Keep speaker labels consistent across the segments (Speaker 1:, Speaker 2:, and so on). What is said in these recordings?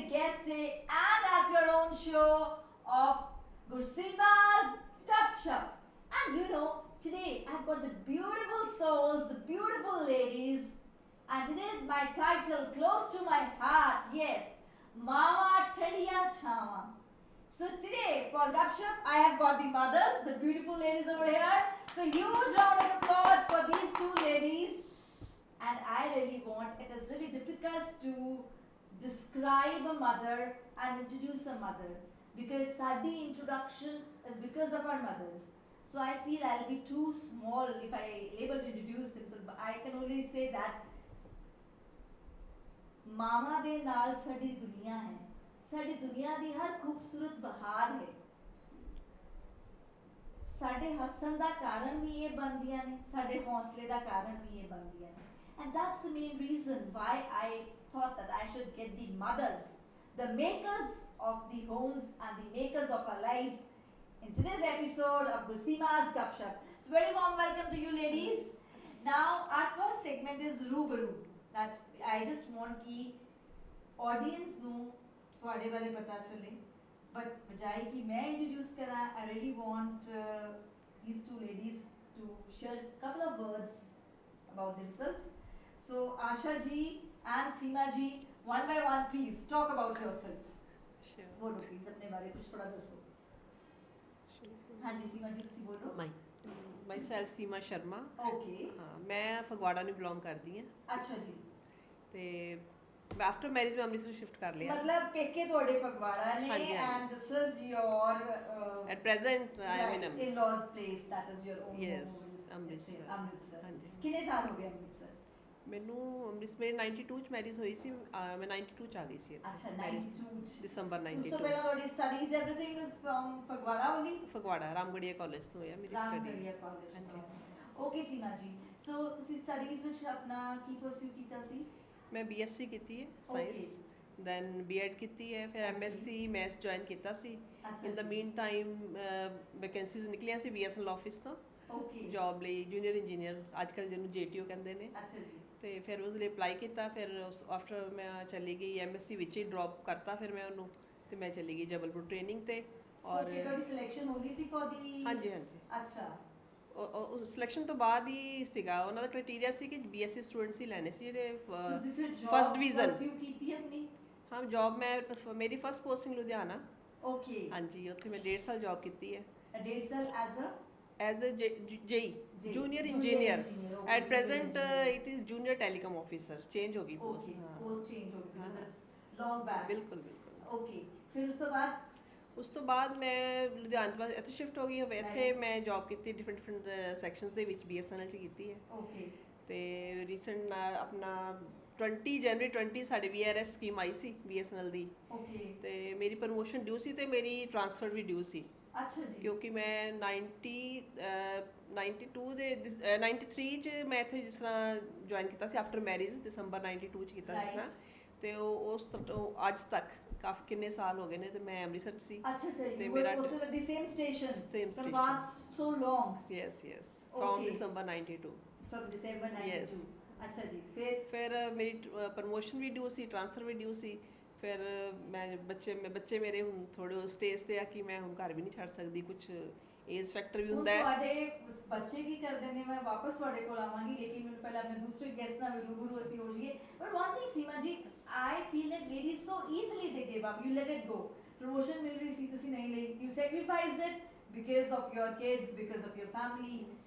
Speaker 1: guest day and at your own show of Gursima's Cup Shop. And you know, today I've got the beautiful souls, the beautiful ladies, and today's my title close to my heart. Yes, Mama Tadiya Chama. So today for Gupshup, I have got the mothers, the beautiful ladies over here. So huge round of applause for these two ladies. And I really want, it is really difficult to describe a mother and introduce a mother because Sadi introduction is because of our mothers. So I feel I'll be too small if I able to introduce them. So I can only say that मामा दे नाल साडी दुनिया है, साडी दुनिया दी हर खूबसूरत बहार है, साडे हसन दा कारण भी ये बनदियां ने, साडे हौसले दा कारण भी ये बनदियां ने. And that's the main reason why I thought that I should get the mothers, the makers of the homes and the makers of our lives in today's episode of Gursima's Gupshup. So very warm welcome to you ladies. Now our first segment is Rubaru. That I just want कि audience ਨੂੰ ਤੁਹਾਡੇ ਬਾਰੇ ਪਤਾ ਚੱਲੇ, but ਬਜਾਏ कि मैं introduce करा, I really want these two ladies to share a couple of words about themselves. So Asha ji and Seema ji, one by one please talk about yourself.
Speaker 2: Sure.
Speaker 1: बोलो please अपने बारे कुछ थोड़ा दसो. हाँ जी सीमा जी ਤੁਸੀਂ ਬੋਲੋ.
Speaker 2: myself ਸੀਮਾ ਸ਼ਰਮਾ.
Speaker 1: Okay.
Speaker 2: ਹਾਂ ਮੈਂ ਫਗਵਾੜਾ ਨੂੰ ਬਿਲੋਂਗ ਕਰਦੀ ਹਾਂ
Speaker 1: ਅੱਛਾ ਜੀ.
Speaker 2: ਤੇ ਆਫਟਰ ਮੈਰਿਜ ਮੈਂ ਅੰਮ੍ਰਿਤਸਰ ਸ਼ਿਫਟ ਕਰ ਲਿਆ.
Speaker 1: ਮਤਲਬ ਪੇਕੇ ਤੁਹਾਡੇ ਫਗਵਾੜਾ ਨੇ
Speaker 2: ਹਾਂਜੀ, ਹਾਂਜੀ.
Speaker 1: and this is your
Speaker 2: at present I am in Amritsar.
Speaker 1: in-laws place, that is your own
Speaker 2: Yes,
Speaker 1: home is
Speaker 2: Amritsar.
Speaker 1: Amritsar.
Speaker 2: ਹਾਂਜੀ.
Speaker 1: ਕਿੰਨੇ ਸਾਲ ਹੋ ਗਏ ਅੰਮ੍ਰਿਤਸਰ?
Speaker 2: ਮੈਨੂੰ ਅੰਮ੍ਰਿਤਸਰ ਮੇਰੇ 92 ਚ ਮੈਰਿਜ ਹੋਈ ਸੀ. ਮੈਂ 92 ਚ ਆ ਗਈ ਸੀ ਇੱਥੇ.
Speaker 1: ਅੱਛਾ
Speaker 2: Marriage
Speaker 1: 92 ਚ.
Speaker 2: ਦਸੰਬਰ
Speaker 1: ਉਸ ਤੋਂ
Speaker 2: 92
Speaker 1: ਪਹਿਲਾਂ ਤੁਹਾਡੀ studies everything was from Phagwara only?
Speaker 2: Phagwara Ramgarhia college ਤੋਂ ਹੋਇਆ ਮੇਰੀ ਸਟੱਡੀ.
Speaker 1: ਰਾਮਗੜੀਆ ਕਾਲਜ
Speaker 2: ਹਾਂਜੀ.
Speaker 1: ਤੋਂ. ਓਕੇ ਸੀਮਾ ਜੀ, ਸੋ ਤੁਸੀਂ ਸਟੱਡੀਜ਼ ਵਿੱਚ ਆਪਣਾ ਕੀ ਪਰਸਿਊ ਕੀਤਾ ਸੀ?
Speaker 2: ਮੈਂ ਬੀਐਸਸੀ ਕੀਤੀ ਹੈ ਸਾਇੰਸ, ਦੈਨ ਬੀਐਡ ਕੀਤੀ ਹੈ, ਫਿਰ ਐਮਐਸਸੀ ਮੈਥਸ ਜੁਆਇਨ ਕੀਤਾ ਸੀ.
Speaker 1: ਅੱਛਾ
Speaker 2: ਇਨ ਦਾ ਮੀਨ ਟਾਈਮ ਵੈਕੈਂਸੀਜ਼ ਨਿਕਲੀਆਂ ਸੀ ਬੀਐਸਐਨਐਲ ਆਫਿਸ ਤੋਂ
Speaker 1: ਓਕੇ.
Speaker 2: ਜੌਬ ਲਈ, ਜੂਨੀਅਰ ਇੰਜੀਨੀਅਰ ਅੱਜ ਕੱਲ੍ਹ ਜਿਹਨੂੰ ਜੇਟੀਓ ਕਹਿੰਦੇ ਨੇ.
Speaker 1: ਅੱਛਾ ਜੀ.
Speaker 2: ਤੇ ਫਿਰ ਉਸ ਲਈ ਅਪਲਾਈ ਕੀਤਾ. ਫਿਰ ਉਸ ਆਫਟਰ ਮੈਂ ਚਲੀ ਗਈ ਐਮਐਸਸੀ ਵਿੱਚ ਹੀ ਡ੍ਰੌਪ ਕਰਤਾ ਫਿਰ ਮੈਂ ਉਹਨੂੰ, ਤੇ ਮੈਂ ਚਲੀ ਗਈ ਜਬਲਪੁਰ ਟ੍ਰੇਨਿੰਗ ਤੇ. ਔਰ
Speaker 1: ਓਕੇ, ਤੁਹਾਡੀ ਸਿਲੈਕਸ਼ਨ ਹੋ ਗਈ ਸੀ ਫॉर ਦੀ?
Speaker 2: ਹਾਂਜੀ ਹਾਂਜੀ.
Speaker 1: ਅੱਛਾ.
Speaker 2: ਉਹ ਸਿਲੈਕਸ਼ਨ ਤੋਂ ਬਾਅਦ ਹੀ ਸੀਗਾ ਉਹਨਾਂ ਦਾ ਕ੍ਰਾਈਟੇਰੀਆ ਸੀ ਕਿ ਬੀਐਸਸੀ ਸਟੂਡੈਂਟਸ ਹੀ ਲੈਣੇ ਸੀ ਜਿਹੜੇ
Speaker 1: ਤੁਸੀਂ ਫਿਰ
Speaker 2: ਫਸਟ
Speaker 1: ਜੌਬ
Speaker 2: ਡਿਵੀਜ਼ਨ.
Speaker 1: ਪਰਸਿਊ ਕੀਤੀ ਆਪਣੀ?
Speaker 2: ਹਾਂ ਜੌਬ ਮੈਂ ਮੇਰੀ ਫਸਟ ਪੋਸਟਿੰਗ ਲੁਧਿਆਣਾ.
Speaker 1: ਓਕੇ.
Speaker 2: ਹਾਂਜੀ ਉੱਥੇ ਮੈਂ 1.5 ਸਾਲ ਜੌਬ ਕੀਤੀ ਹੈ
Speaker 1: 1.5 ਸਾਲ
Speaker 2: as a JE, junior engineer. At present it is junior telecom officer. change होगी post.
Speaker 1: Okay, post change हो गई because it's long back.
Speaker 2: बिल्कुल बिल्कुल.
Speaker 1: Okay, फिर उस तो बाद?
Speaker 2: ਉਸ ਤੋਂ ਬਾਅਦ ਮੈਂ ਲੁਧਿਆਣੇ ਤੋਂ ਬਾਅਦ ਇੱਥੇ ਸ਼ਿਫਟ ਹੋ ਗਈ ਹਾਂ. ਇੱਥੇ
Speaker 1: Right.
Speaker 2: ਮੈਂ ਜੌਬ ਕੀਤੀ ਡਿਫਰੈਂਟ ਸੈਕਸ਼ਨਸ ਦੇ ਵਿੱਚ BSNL 'ਚ ਕੀਤੀ ਹੈ.
Speaker 1: Okay.
Speaker 2: ਤੇ ਰੀਸੈਂਟ ਆਪਣਾ 20 ਜਨਵਰੀ 20 ਸਾਡੇ VRS ਸਕੀਮ ਆਈ ਸੀ BSNL ਦੀ.
Speaker 1: Okay.
Speaker 2: ਤੇ ਮੇਰੀ ਪ੍ਰਮੋਸ਼ਨ ਡਿਊ ਸੀ ਤੇ ਮੇਰੀ ਟ੍ਰਾਂਸਫਰ ਵੀ ਡਿਊ ਸੀ
Speaker 1: अच्छा जी.
Speaker 2: ਕਿਉਂਕਿ ਮੈਂ 92 ਦੇ 93 ਚ ਮੈਂ ਇੱਥੇ ਜਿਸ ਤਰ੍ਹਾਂ ਜੁਆਇਨ ਕੀਤਾ ਸੀ ਆਫਟਰ ਮੈਰਿਜ ਦਸੰਬਰ 92 ਚ ਕੀਤਾ ਜਿਸ ਤਰ੍ਹਾਂ. ਤੇ ਉਹ ਉਸ ਅੱਜ ਤੱਕ ਕਾਫੀ ਕਿੰਨੇ ਸਾਲ ਹੋ ਗਏ ਨੇ ਤੇ ਮੈਂ ਅੰਮ੍ਰਿਤਸਰ 'ਚ ਸੀ.
Speaker 1: अच्छा अच्छा,
Speaker 2: ਤੇ
Speaker 1: you were
Speaker 2: ਮੇਰਾ
Speaker 1: posted at the same station
Speaker 2: Same
Speaker 1: for
Speaker 2: station.
Speaker 1: past so long.
Speaker 2: Yes from
Speaker 1: Okay.
Speaker 2: December 92.
Speaker 1: From December 92.
Speaker 2: Yes.
Speaker 1: अच्छा जी.
Speaker 2: ਫਿਰ ਮੇਰੀ ਪ੍ਰਮੋਸ਼ਨ ਵੀ ਡਿਊ ਸੀ, ਟ੍ਰਾਂਸਫਰ ਵੀ ਡਿਊ ਸੀ. ਫਿਰ ਮੈਂ ਬੱਚੇ ਮੇਰੇ ਹੁਣ ਥੋੜੇ ਸਟੇਜ ਤੇ ਆ ਕਿ ਮੈਂ ਹੁਣ ਘਰ ਵੀ ਨਹੀਂ ਛੱਡ ਸਕਦੀ, ਕੁਝ ਏਜ ਫੈਕਟਰ ਵੀ ਹੁੰਦਾ ਹੈ.
Speaker 1: ਤੁਹਾਡੇ ਬੱਚੇ ਕੀ ਕਰਦੇ ਨੇ? ਮੈਂ ਵਾਪਸ ਤੁਹਾਡੇ ਕੋਲ ਆਵਾਂਗੀ, ਲੇਕਿਨ ਮੈਨੂੰ ਪਹਿਲਾਂ ਆਪਣੇ ਦੂਸਰੇ ਗੈਸਟ ਨਾਲ ਰੂਬਰੂ ਅਸੀਂ ਹੋ ਜਾਈਏ. But one thing Seema ji, I feel that ladies so easily they give up, you let it go. Promotion ਮਿਲ ਰਹੀ ਸੀ, ਤੁਸੀਂ ਨਹੀਂ ਲਈ, you sacrificed it because of your kids, because of your family.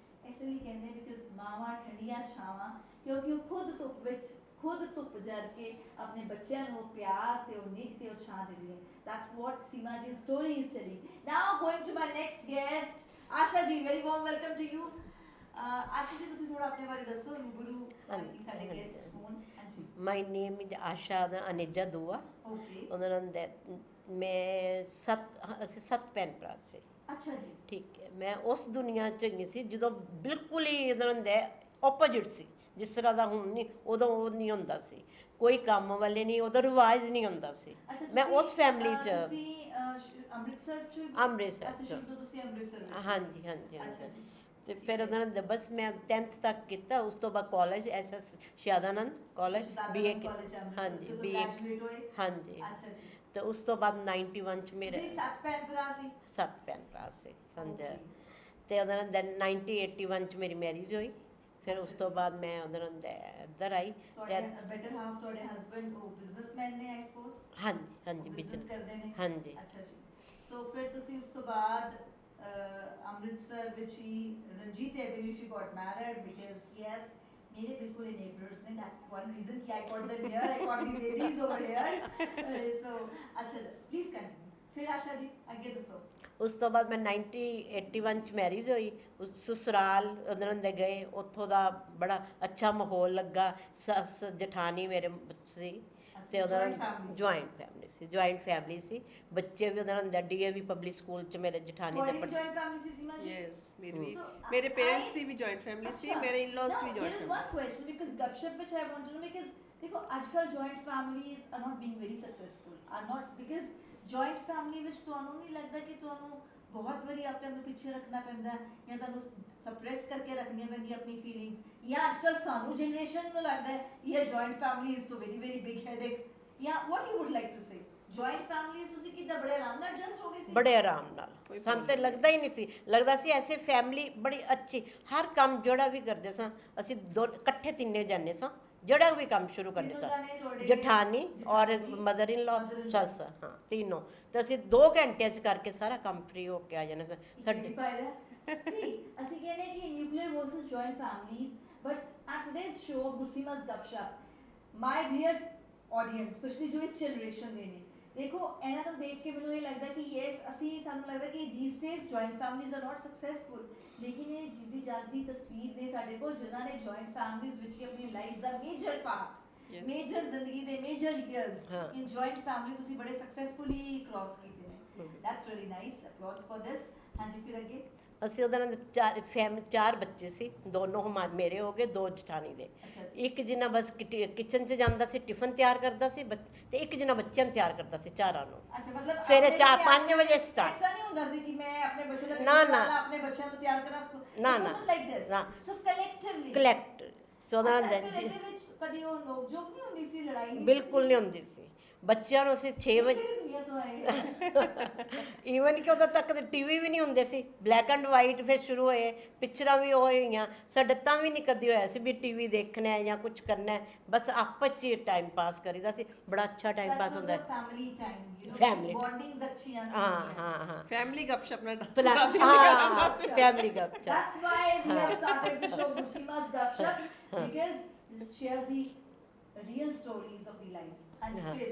Speaker 1: ਇਸ ਲਈ ਕਹਿੰਦੇ ਬਿਕਾਜ਼ ਮਾਵਾਂ ਠੰਡੀਆਂ ਛਾਵਾਂ, ਕਿਉਂਕਿ ਉਹ ਖੁਦ ਧੁੱਪ ਜਰ ਕੇ ਆਪਣੇ ਬੱਚਿਆਂ ਨੂੰ ਪਿਆਰ ਤੇ ਉਹ ਨਿੱਘ ਤੇ ਉਹ ਛਾਂ ਦਿੰਦੀ ਹੈ. That's what Seema ji's story is telling. Now going to my next guest, Asha ji, very warm welcome to you. Asha ji, ਤੁਸੀਂ ਥੋੜਾ ਆਪਣੇ ਬਾਰੇ ਦੱਸੋ ਰੂਬਰੂ ਕਿ ਸਾਡੇ ਗੈਸਟ ਕੌਣ? ਹਾਂਜੀ.
Speaker 3: My name is Asha Aneja Dua.
Speaker 1: Okay.
Speaker 3: ਉਹਨਾਂ ਦਾ ਮੈਂ ਅਸੀਂ 7 ਭੈਣ ਭਰਾ ਸੀ.
Speaker 1: ਅੱਛਾ ਜੀ.
Speaker 3: ਠੀਕ ਹੈ, ਮੈਂ ਉਸ ਦੁਨੀਆ 'ਚ ਨਹੀਂ ਸੀ ਜਦੋਂ ਬਿਲਕੁਲ ਹੀ ਉਹਨਾਂ ਦਾ ਆਪੋਜਿਟ ਸੀ. ਜਿਸ ਤਰ੍ਹਾਂ ਦਾ ਹੁਣ ਨਹੀਂ, ਉਦੋਂ ਉਹ ਨਹੀਂ ਹੁੰਦਾ ਸੀ, ਕੋਈ ਕੰਮ ਵਾਲੇ ਨਹੀਂ, ਉਦੋਂ ਰਿਵਾਜ ਨਹੀਂ ਹੁੰਦਾ ਸੀ. ਮੈਂ ਉਸ ਫੈਮਿਲੀ 'ਚ
Speaker 1: ਤੁਸੀਂ ਅੰਮ੍ਰਿਤਸਰ 'ਚ?
Speaker 3: ਅੰਮ੍ਰਿਤਸਰ
Speaker 1: ਅੱਛਾ, ਸ਼ੁਰੂ ਤੋਂ ਤੁਸੀਂ ਅੰਮ੍ਰਿਤਸਰ ਵਿੱਚ?
Speaker 3: ਹਾਂਜੀ ਹਾਂਜੀ
Speaker 1: ਅੱਛਾ
Speaker 3: ਹਾਂਜੀ.
Speaker 1: ਜੀ.
Speaker 3: ਤੇ ਫਿਰ ਉਹਨਾਂ ਨੇ ਬਸ ਮੈਂ 10th ਤੱਕ ਕੀਤਾ, ਉਸ ਤੋਂ ਬਾਅਦ college SS Shraddhanand college BA
Speaker 1: college
Speaker 3: ਹਾਂਜੀ
Speaker 1: ਤੋਂ
Speaker 3: ਬੀਏ
Speaker 1: ਗ੍ਰੈਜੂਏਟ ਹੋਏ।
Speaker 3: ਹਾਂਜੀ
Speaker 1: ਅੱਛਾ ਜੀ,
Speaker 3: ਤੇ ਉਸ ਤੋਂ ਬਾਅਦ 91 ਚ ਮੇਰੇ
Speaker 1: ਤੁਸੀਂ 7 ਭੈਣ ਭਰਾ ਸੀ?
Speaker 3: 7 ਭੈਣ ਭਰਾ ਸੀ ਹਾਂਜੀ
Speaker 1: Okay.
Speaker 3: ਤੇ ਉਹਨਾਂ ਨੇ 1981 ਚ ਮੇਰੀ ਮੈਰਿਜ ਹੋਈ, ਫਿਰ ਉਸ ਤੋਂ ਬਾਅਦ ਮੈਂ ਉਹਨਾਂ ਦੇ ਇੱਧਰ ਆਈ
Speaker 1: ਤੁਹਾਡੇ ਬੈਟਰ ਹਾਫ ਤੁਹਾਡੇ ਹਸਬੰਡ ਉਹ ਬਿਜ਼ਨਸਮੈਨ ਨੇ ਆਈ ਸਪੋਜ਼?
Speaker 3: ਹਾਂਜੀ ਹਾਂਜੀ
Speaker 1: ਬਿਜ਼ਨਸ
Speaker 3: ਬਿਜ਼ਨਸ
Speaker 1: ਕਰਦੇ ਨੇ?
Speaker 3: ਹਾਂਜੀ
Speaker 1: ਅੱਛਾ ਜੀ, ਸੋ ਫਿਰ ਤੁਸੀਂ ਉਸ ਤੋਂ ਬਾਅਦ ਅੰਮ੍ਰਿਤਸਰ ਵਿੱਚ ਹੀ Ranjit avenue she got married because yes ਮੇਰੇ ਬਿਲਕੁਲ ਹੀ ਨੇਬਰਸ ਨੇ, ਦੈਟਸ ਵਨ ਰੀਜ਼ਨ ਕਿ I got them here, I got the ladies over here, so ਅੱਛਾ ਪਲੀਜ਼ ਕੰਟੀਨਿਊ। ਫਿਰ ਆਸ਼ਾ ਜੀ ਅੱਗੇ ਦੱਸੋ।
Speaker 3: ਉਸ ਤੋਂ ਬਾਅਦ ਮੈਂ 1981 ਚ ਮੈਰਿਜ ਹੋਈ, ਉਸ ਸਸੁਰਾਲ ਉਹਨਾਂ ਦੇ ਗਏ, ਉੱਥੋਂ ਦਾ ਬੜਾ ਅੱਛਾ ਮਾਹੌਲ ਲੱਗਾ, ਸੱਸ ਜਠਾਣੀ ਮੇਰੇ ਸੀ ਤੇ ਉਹਨਾਂ ਜੁਆਇੰਟ ਫੈਮਿਲੀ ਸੀ, ਬੱਚੇ ਵੀ ਉਹਨਾਂ ਦੇ ਡੀਏਵੀ ਪਬਲਿਕ ਸਕੂਲ ਚ ਮੇਰੇ ਜਠਾਣੀ
Speaker 1: ਤੁਹਾਡੀ
Speaker 3: ਦੇ
Speaker 1: ਵੀ ਜੁਆਇੰਟ ਫੈਮਿਲੀ ਸੀ ਸੀਮਾ ਜੀ?
Speaker 2: ਯੈਸ ਮੇਰੀ ਵੀ,
Speaker 1: So,
Speaker 2: ਮੇਰੇ ਪੇਰੈਂਟਸ
Speaker 1: I-
Speaker 2: ਦੀ ਵੀ ਜੁਆਇੰਟ ਫੈਮਿਲੀ ਸੀ,
Speaker 1: ਅੱਛਾ।
Speaker 2: ਮੇਰੇ ਇਨ-ਲॉज
Speaker 1: Now,
Speaker 2: ਵੀ
Speaker 1: there
Speaker 2: joint
Speaker 1: is
Speaker 2: family.
Speaker 1: one question because gupshup which I want to know because देखो आजकल joint families are not being very successful, are not because joint family ਵਿੱਚ ਤੁਹਾਨੂੰ ਨਹੀਂ ਲੱਗਦਾ ਕਿ ਤੁਹਾਨੂੰ ਬਹੁਤ ਵਾਰੀ ਆਪਣੇ ਆਪ ਨੂੰ ਪਿੱਛੇ ਰੱਖਣਾ ਪੈਂਦਾ ਹੈ ਜਾਂ ਤੁਹਾਨੂੰ ਸਪਰੈਸ ਕਰਕੇ ਰੱਖਣੀਆਂ ਪੈਂਦੀਆਂ ਆਪਣੀ ਫੀਲਿੰਗਸ, ਜਾਂ ਅੱਜਕੱਲ ਸਾਨੂੰ ਜਨਰੇਸ਼ਨ ਨੂੰ ਲੱਗਦਾ ਹੈ ਇਹ joint family is to very very big headache, ਜਾਂ what you would like to say joint families ਤੁਸੀਂ ਕਿੱਦਾਂ ਬੜੇ ਆਰਾਮ ਨਾਲ ਐਡਜਸਟ ਹੋ ਗਏ ਸੀ?
Speaker 3: ਬੜੇ ਆਰਾਮ ਨਾਲ, ਸਾਨੂੰ ਤੇ ਲੱਗਦਾ ਹੀ ਨਹੀਂ ਸੀ, ਲੱਗਦਾ ਸੀ ਐਸੇ ਫੈਮਿਲੀ ਬੜੀ ਅੱਛੀ, ਹਰ ਕੰਮ ਜਿਹੜਾ ਵੀ ਕਰਦੇ ਸਾਂ ਅਸੀਂ ਦੋ ਇਕੱਠੇ ਤਿੰਨੇ ਜਾਂਦੇ ਸਾਂ, ਜਿਹੜਾ ਵੀ ਕੰਮ ਸ਼ੁਰੂ ਕਰਨੇ
Speaker 1: ਤਿੰਨੋਂ ਜਾਣੇ
Speaker 3: ਸਾਂ,
Speaker 1: ਤੁਹਾਡੇ
Speaker 3: ਜਠਾਣੀ ਔਰ
Speaker 1: ਜੀ,
Speaker 3: ਮਦਰ ਇਨ ਲਾ
Speaker 1: mother-in-law।
Speaker 3: ਸੱਸ, ਹਾਂ ਤਿੰਨੋਂ, ਤੇ ਅਸੀਂ 2 ਘੰਟਿਆਂ 'ਚ ਕਰਕੇ ਸਾਰਾ ਕੰਮ ਫ੍ਰੀ ਹੋ ਕੇ ਆ ਜਾਣਾ ਸਾਂ
Speaker 1: ਸਾਡੇ ਫਾਇਦਾ ਸੀ। ਅਸੀਂ ਕਹਿੰਦੇ ਕਿ nuclear versus joint families, but at today's show of Gurseema's Gupshup my dear audience specially ਜੋ ਇਸ ਜਨਰੇਸ਼ਨ ਦੇ ਨੇ, ਦੇਖੋ ਇਹਨਾਂ ਨੂੰ ਦੇਖ ਕੇ ਮੈਨੂੰ ਇਹ ਲੱਗਦਾ ਕਿ ਯੈਸ ਅਸੀਂ ਸਾਨੂੰ ਲੱਗਦਾ ਕਿ these days joint families are not successful, ਲੇਕਿਨ ਇਹ ਜਿੱਦੀ ਜਾਗਦੀ ਤਸਵੀਰ ਨੇ ਸਾਡੇ ਕੋਲ ਜਿਨ੍ਹਾਂ ਨੇ ਜੁਆਇੰਟ ਫੈਮਿਲੀਜ਼ ਵਿੱਚ ਹੀ ਆਪਣੀ ਲਾਈਫ ਦਾ ਮੇਜਰ ਪਾਰਟ ਮੇਜਰ ਜ਼ਿੰਦਗੀ ਦੇ major years in joint family ਤੁਸੀਂ ਬੜੇ ਸਕਸੈਸਫੁਲੀ ਕ੍ਰਾਸ ਕੀਤੇ ਨੇ, that's really nice, applause for this. ਹਾਂਜੀ ਫਿਰ ਅੱਗੇ
Speaker 3: ਅਸੀਂ ਉਹਦੇ ਨਾਲ 4 ਬੱਚੇ ਸੀ, ਦੋਨੋਂ ਮੇਰੇ ਹੋ ਗਏ, 2 ਜਠਾਣੀ ਦੇ,
Speaker 1: ਅੱਛਾ ਜੀ,
Speaker 3: ਇੱਕ ਜਿੰਨਾ ਬਸ ਕਿਚਨ 'ਚ ਜਾਂਦਾ ਸੀ ਟਿਫਨ ਤਿਆਰ ਕਰਦਾ ਸੀ ਤੇ ਇੱਕ ਜਿੰਨਾ ਬੱਚਿਆਂ ਨੂੰ ਤਿਆਰ ਕਰਦਾ ਸੀ ਚਾਰਾਂ ਨੂੰ,
Speaker 1: ਅੱਛਾ ਮਤਲਬ
Speaker 3: ਸਵੇਰੇ
Speaker 1: ਆਪਣੇ
Speaker 3: 4-5 ਵਜੇ start।
Speaker 1: ਐਸਾ ਨਹੀਂ ਹੁੰਦਾ ਸੀ ਕਿ ਮੈਂ ਆਪਣੇ ਬੱਚੇ ਦਾ
Speaker 3: ਨਾ,
Speaker 1: tiffin
Speaker 3: ਨਾ।
Speaker 1: ਵਾਲਾ ਆਪਣੇ ਬੱਚਿਆਂ ਨੂੰ ਤਿਆਰ ਕਰਾਂ ਸਕੂਲ,
Speaker 3: ਨਾ,
Speaker 1: it
Speaker 3: ਨਾ।
Speaker 1: wasn't like this,
Speaker 3: ਨਾ।
Speaker 1: so collectively
Speaker 3: ਕਲੈਕਟ ਸੋਨਾ
Speaker 1: ਅੱਛਾ ਫਿਰ ਇਹਦੇ ਵਿੱਚ ਕਦੀ ਉਹ ਨੋਕ ਝੋਕ ਨਹੀਂ ਹੁੰਦੀ ਸੀ, ਲੜਾਈ ਨਹੀਂ
Speaker 3: ਬਿਲਕੁਲ ਨਹੀਂ ਹੁੰਦੀ ਸੀ, ਬੱਚਿਆਂ ਨੂੰ ਅਸੀਂ 6 ਵਜੇ
Speaker 1: ਕਿਹੜੀ ਦੁਨੀਆ ਤੋਂ ਆਏ
Speaker 3: ਈਵਨ ਕਿ ਉਦੋਂ ਤੱਕ ਤੇ ਟੀਵੀ ਵੀ ਨਹੀਂ ਹੁੰਦੇ ਸੀ, ਬਲੈਕ ਐਂਡ ਵਾਈਟ ਫਿਰ ਸ਼ੁਰੂ ਹੋਏ, ਪਿਕਚਰਾਂ ਵੀ ਹੋਈਆਂ, ਸਾਡੇ ਤਾਂ ਵੀ ਨਹੀਂ ਕਦੀ ਹੋਇਆ ਸੀ ਵੀ ਟੀਵੀ ਦੇਖਣਾ ਹੈ ਜਾਂ ਕੁਝ ਕਰਨਾ ਹੈ, ਬਸ ਆਪਸ 'ਚ ਟਾਈਮ ਪਾਸ ਕਰੀਦਾ ਸੀ, ਬੜਾ ਅੱਛਾ ਟਾਈਮ ਪਾਸ ਹੁੰਦਾ ਹੈ।
Speaker 1: Family time, you know
Speaker 3: Family
Speaker 1: ਬੌਂਡਿੰਗਸ ਅੱਛੀਆਂ ਸੀ।
Speaker 3: ਹਾਂ
Speaker 2: ਫੈਮਿਲੀ ਗੱਪਸ਼ਪ ਨਾਲ
Speaker 3: family ਗੱਪ
Speaker 1: That's why we have started the show Gusima's Gupshup because this shares the real stories of the lives. ਹਾਂਜੀ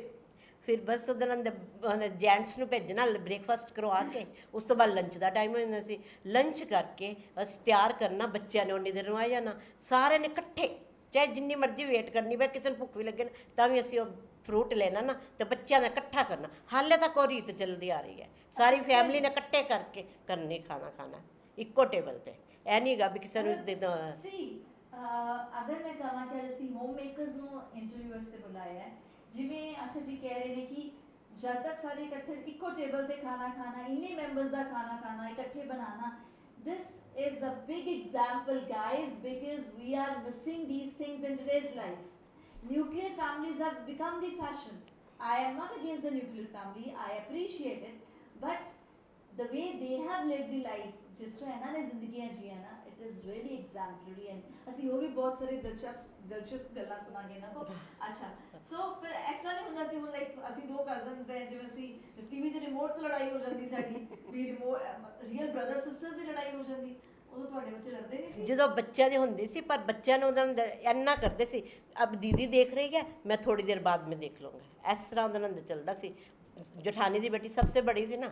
Speaker 3: ਫਿਰ ਬਸ ਉਹਦੇ ਨਾਲ ਜੈਂਟਸ ਨੂੰ ਭੇਜਣਾ ਬ੍ਰੇਕਫਾਸਟ ਕਰਵਾ ਕੇ, ਉਸ ਤੋਂ ਬਾਅਦ ਲੰਚ ਦਾ ਟਾਈਮ ਹੋ ਜਾਂਦਾ ਸੀ, ਲੰਚ ਕਰਕੇ ਅਸੀਂ ਤਿਆਰ ਕਰਨਾ, ਬੱਚਿਆਂ ਨੇ ਉਨੀ ਦੇਰ ਨੂੰ ਆ ਜਾਣਾ, ਸਾਰਿਆਂ ਨੇ ਇਕੱਠੇ, ਚਾਹੇ ਜਿੰਨੀ ਮਰਜ਼ੀ ਵੇਟ ਕਰਨੀ ਪਏ, ਕਿਸੇ ਨੂੰ ਭੁੱਖ ਵੀ ਲੱਗੇ ਨਾ ਤਾਂ ਵੀ ਅਸੀਂ ਉਹ ਫਰੂਟ ਲੈਣਾ ਨਾ ਤੇ ਬੱਚਿਆਂ ਦਾ ਇਕੱਠਾ ਕਰਨਾ, ਹਾਲੇ ਤੱਕ ਉਹ ਰੀਤ ਚੱਲਦੀ ਆ ਰਹੀ ਹੈ, ਸਾਰੀ ਫੈਮਿਲੀ ਨੇ ਇਕੱਠੇ ਕਰਕੇ ਕਰਨੀ, ਖਾਣਾ ਇੱਕੋ ਟੇਬਲ ਤੇ, ਇਹ ਨਹੀਂ ਗਾ ਵੀ ਕਿਸੇ ਨੂੰ
Speaker 1: ਸੀ। ਅਗਰ ਮੈਂ ਕਹਾਂ ਕਿ ਅਸੀਂ ਹੋਮ ਮੇਕਰਸ ਨੂੰ ਇੰਟਰਵਿਊ ਵਾਸਤੇ ਬੁਲਾਇਆ ਹੈ, ਜਿਵੇਂ ਆਸ਼ਾ ਜੀ ਕਹਿ ਰਹੇ ਨੇ ਕਿ ਜਦ ਤੱਕ ਸਾਰੇ ਇਕੱਠੇ ਇੱਕੋ ਟੇਬਲ ਤੇ ਖਾਣਾ ਖਾਣਾ, ਇੰਨੇ ਮੈਂਬਰਸ ਦਾ ਖਾਣਾ ਖਾਣਾ, ਇਕੱਠੇ ਬਣਾਉਣਾ, this is a big example guys because we are missing these things in today's life. Nuclear families have become the fashion. I am not against the nuclear family, I appreciate it, but the way they have lived the life, ਜਿਸ ਤਰ੍ਹਾਂ ਇਹਨਾਂ ਨੇ ਜ਼ਿੰਦਗੀਆਂ ਜੀਆਂ ਨਾ, it is really exemplary and ਅਸੀਂ ਹੋਰ ਵੀ ਬਹੁਤ ਸਾਰੇ ਦਿਲਚਸਪ ਗੱਲਾਂ ਸੁਣਾਂਗੇ ਇਹਨਾਂ ਕੋਲ। ਅੱਛਾ ਸੋ ਫਿਰ ਇਸ ਤਰ੍ਹਾਂ ਨਹੀਂ ਹੁੰਦਾ ਸੀ, ਹੁਣ ਲਾਈਕ ਅਸੀਂ 2 ਕਜ਼ਨਸ ਹੈ, ਜਿਵੇਂ ਅਸੀਂ ਟੀਵੀ ਦੇ ਰਿਮੋਟ ਤੋਂ ਲੜਾਈ ਹੋ ਜਾਂਦੀ ਸਾਡੀ, ਵੀ ਰਿਮੋਟ ਰੀਅਲ ਬ੍ਰਦਰ ਸਿਸਟਰਸ ਦੀ ਲੜਾਈ ਹੋ ਜਾਂਦੀ, ਉਦੋਂ ਤੁਹਾਡੇ ਬੱਚੇ ਲੜਦੇ ਨਹੀਂ ਸੀ?
Speaker 3: ਜਦੋਂ ਬੱਚਿਆਂ ਦੀ ਹੁੰਦੀ ਸੀ, ਪਰ ਬੱਚਿਆਂ ਨੂੰ ਉਹਨਾਂ ਨੂੰ ਇੰਨਾ ਕਰਦੇ ਸੀ, ਅਬ ਦੀਦੀ ਦੇਖ ਰਹੀ ਹੈ ਮੈਂ ਥੋੜੀ ਦੇਰ ਬਾਅਦ ਮੈਂ ਦੇਖ ਲੂੰਗਾ, ਇਸ ਤਰ੍ਹਾਂ ਉਹਨਾਂ ਦਾ ਚੱਲਦਾ ਸੀ। ਜਠਾਣੀ ਦੀ ਬੇਟੀ ਸਭ ਤੋਂ ਬੜੀ ਸੀ ਨਾ,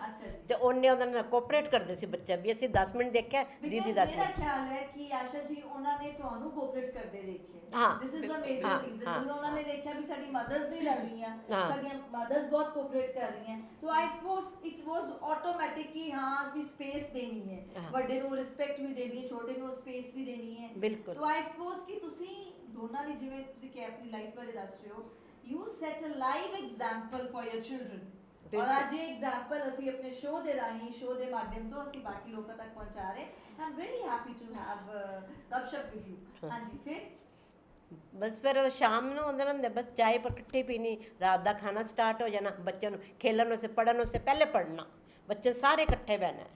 Speaker 3: ਤੇ ਉਹਨੇ ਉਹਨਾਂ ਨਾਲ ਕੋਆਪਰੇਟ ਕਰਦੇ ਸੀ ਬੱਚਾ ਵੀ, ਅਸੀਂ 10 ਮਿੰਟ ਦੇਖਿਆ, ਦੀਦੀ 10
Speaker 1: ਮੇਰਾ
Speaker 3: ਮਿੰਟ।
Speaker 1: ਖਿਆਲ ਹੈ ਕਿ ਆਸ਼ਾ ਜੀ ਉਹਨਾਂ ਨੇ ਤੁਹਾਨੂੰ ਕੋਆਪਰੇਟ ਕਰਦੇ ਦੇਖੇ,
Speaker 3: ਹਾਂ,
Speaker 1: this is a major reason, ਜਦੋਂ ਉਹਨਾਂ ਨੇ ਦੇਖਿਆ ਵੀ ਸਾਡੀ ਮਦਰਸ ਨਹੀਂ ਲੜ ਰਹੀਆਂ, ਸਾਡੀਆਂ ਮਦਰਸ ਬਹੁਤ ਕੋਆਪਰੇਟ ਕਰ ਰਹੀਆਂ, ਤਾਂ ਆਈ ਸਪੋਜ਼ ਇਟ ਵਾਸ ਆਟੋਮੈਟਿਕ ਕਿ ਹਾਂ ਅਸੀਂ ਸਪੇਸ ਦੇਣੀ ਹੈ, ਵੱਡੇ ਨੂੰ ਰਿਸਪੈਕਟ ਵੀ ਦੇਣੀ ਹੈ, ਛੋਟੇ ਨੂੰ ਸਪੇਸ ਵੀ ਦੇਣੀ ਹੈ,
Speaker 3: ਬਿਲਕੁਲ।
Speaker 1: ਤਾਂ ਆਈ ਸਪੋਜ਼ ਕਿ ਤੁਸੀਂ ਦੋਨਾਂ ਦੀ, ਜਿਵੇਂ ਤੁਸੀਂ ਕਿ ਆਪਣੀ ਲਾਈਫ ਬਾਰੇ ਦੱਸ ਰਹੇ ਹੋ, you set a live example for your children ਔਰ ਅੱਜ ਇਹ ਐਗਜ਼ਾਮਪਲ ਅਸੀਂ ਆਪਣੇ ਸ਼ੋਅ ਦੇ ਰਾਹੀਂ ਸ਼ੋਅ ਦੇ ਮਾਧਿਅਮ ਤੋਂ ਅਸੀਂ ਬਾਕੀ ਲੋਕਾਂ ਤੱਕ ਪਹੁੰਚਾ ਰਹੇ। I'm really happy to have gupshup with you. ਹਾਂਜੀ ਫਿਰ
Speaker 3: ਬਸ ਫਿਰ ਸ਼ਾਮ ਨੂੰ ਹੁੰਦੇ ਰਹਿੰਦੇ ਬਸ ਚਾय पर इकट्ठे पीनी, रात का खाना स्टार्ट हो जाना, बच्चों ਨੂੰ खेलन से पढ़न से पहले पढ़ना, बच्चे सारे इकट्ठे बहना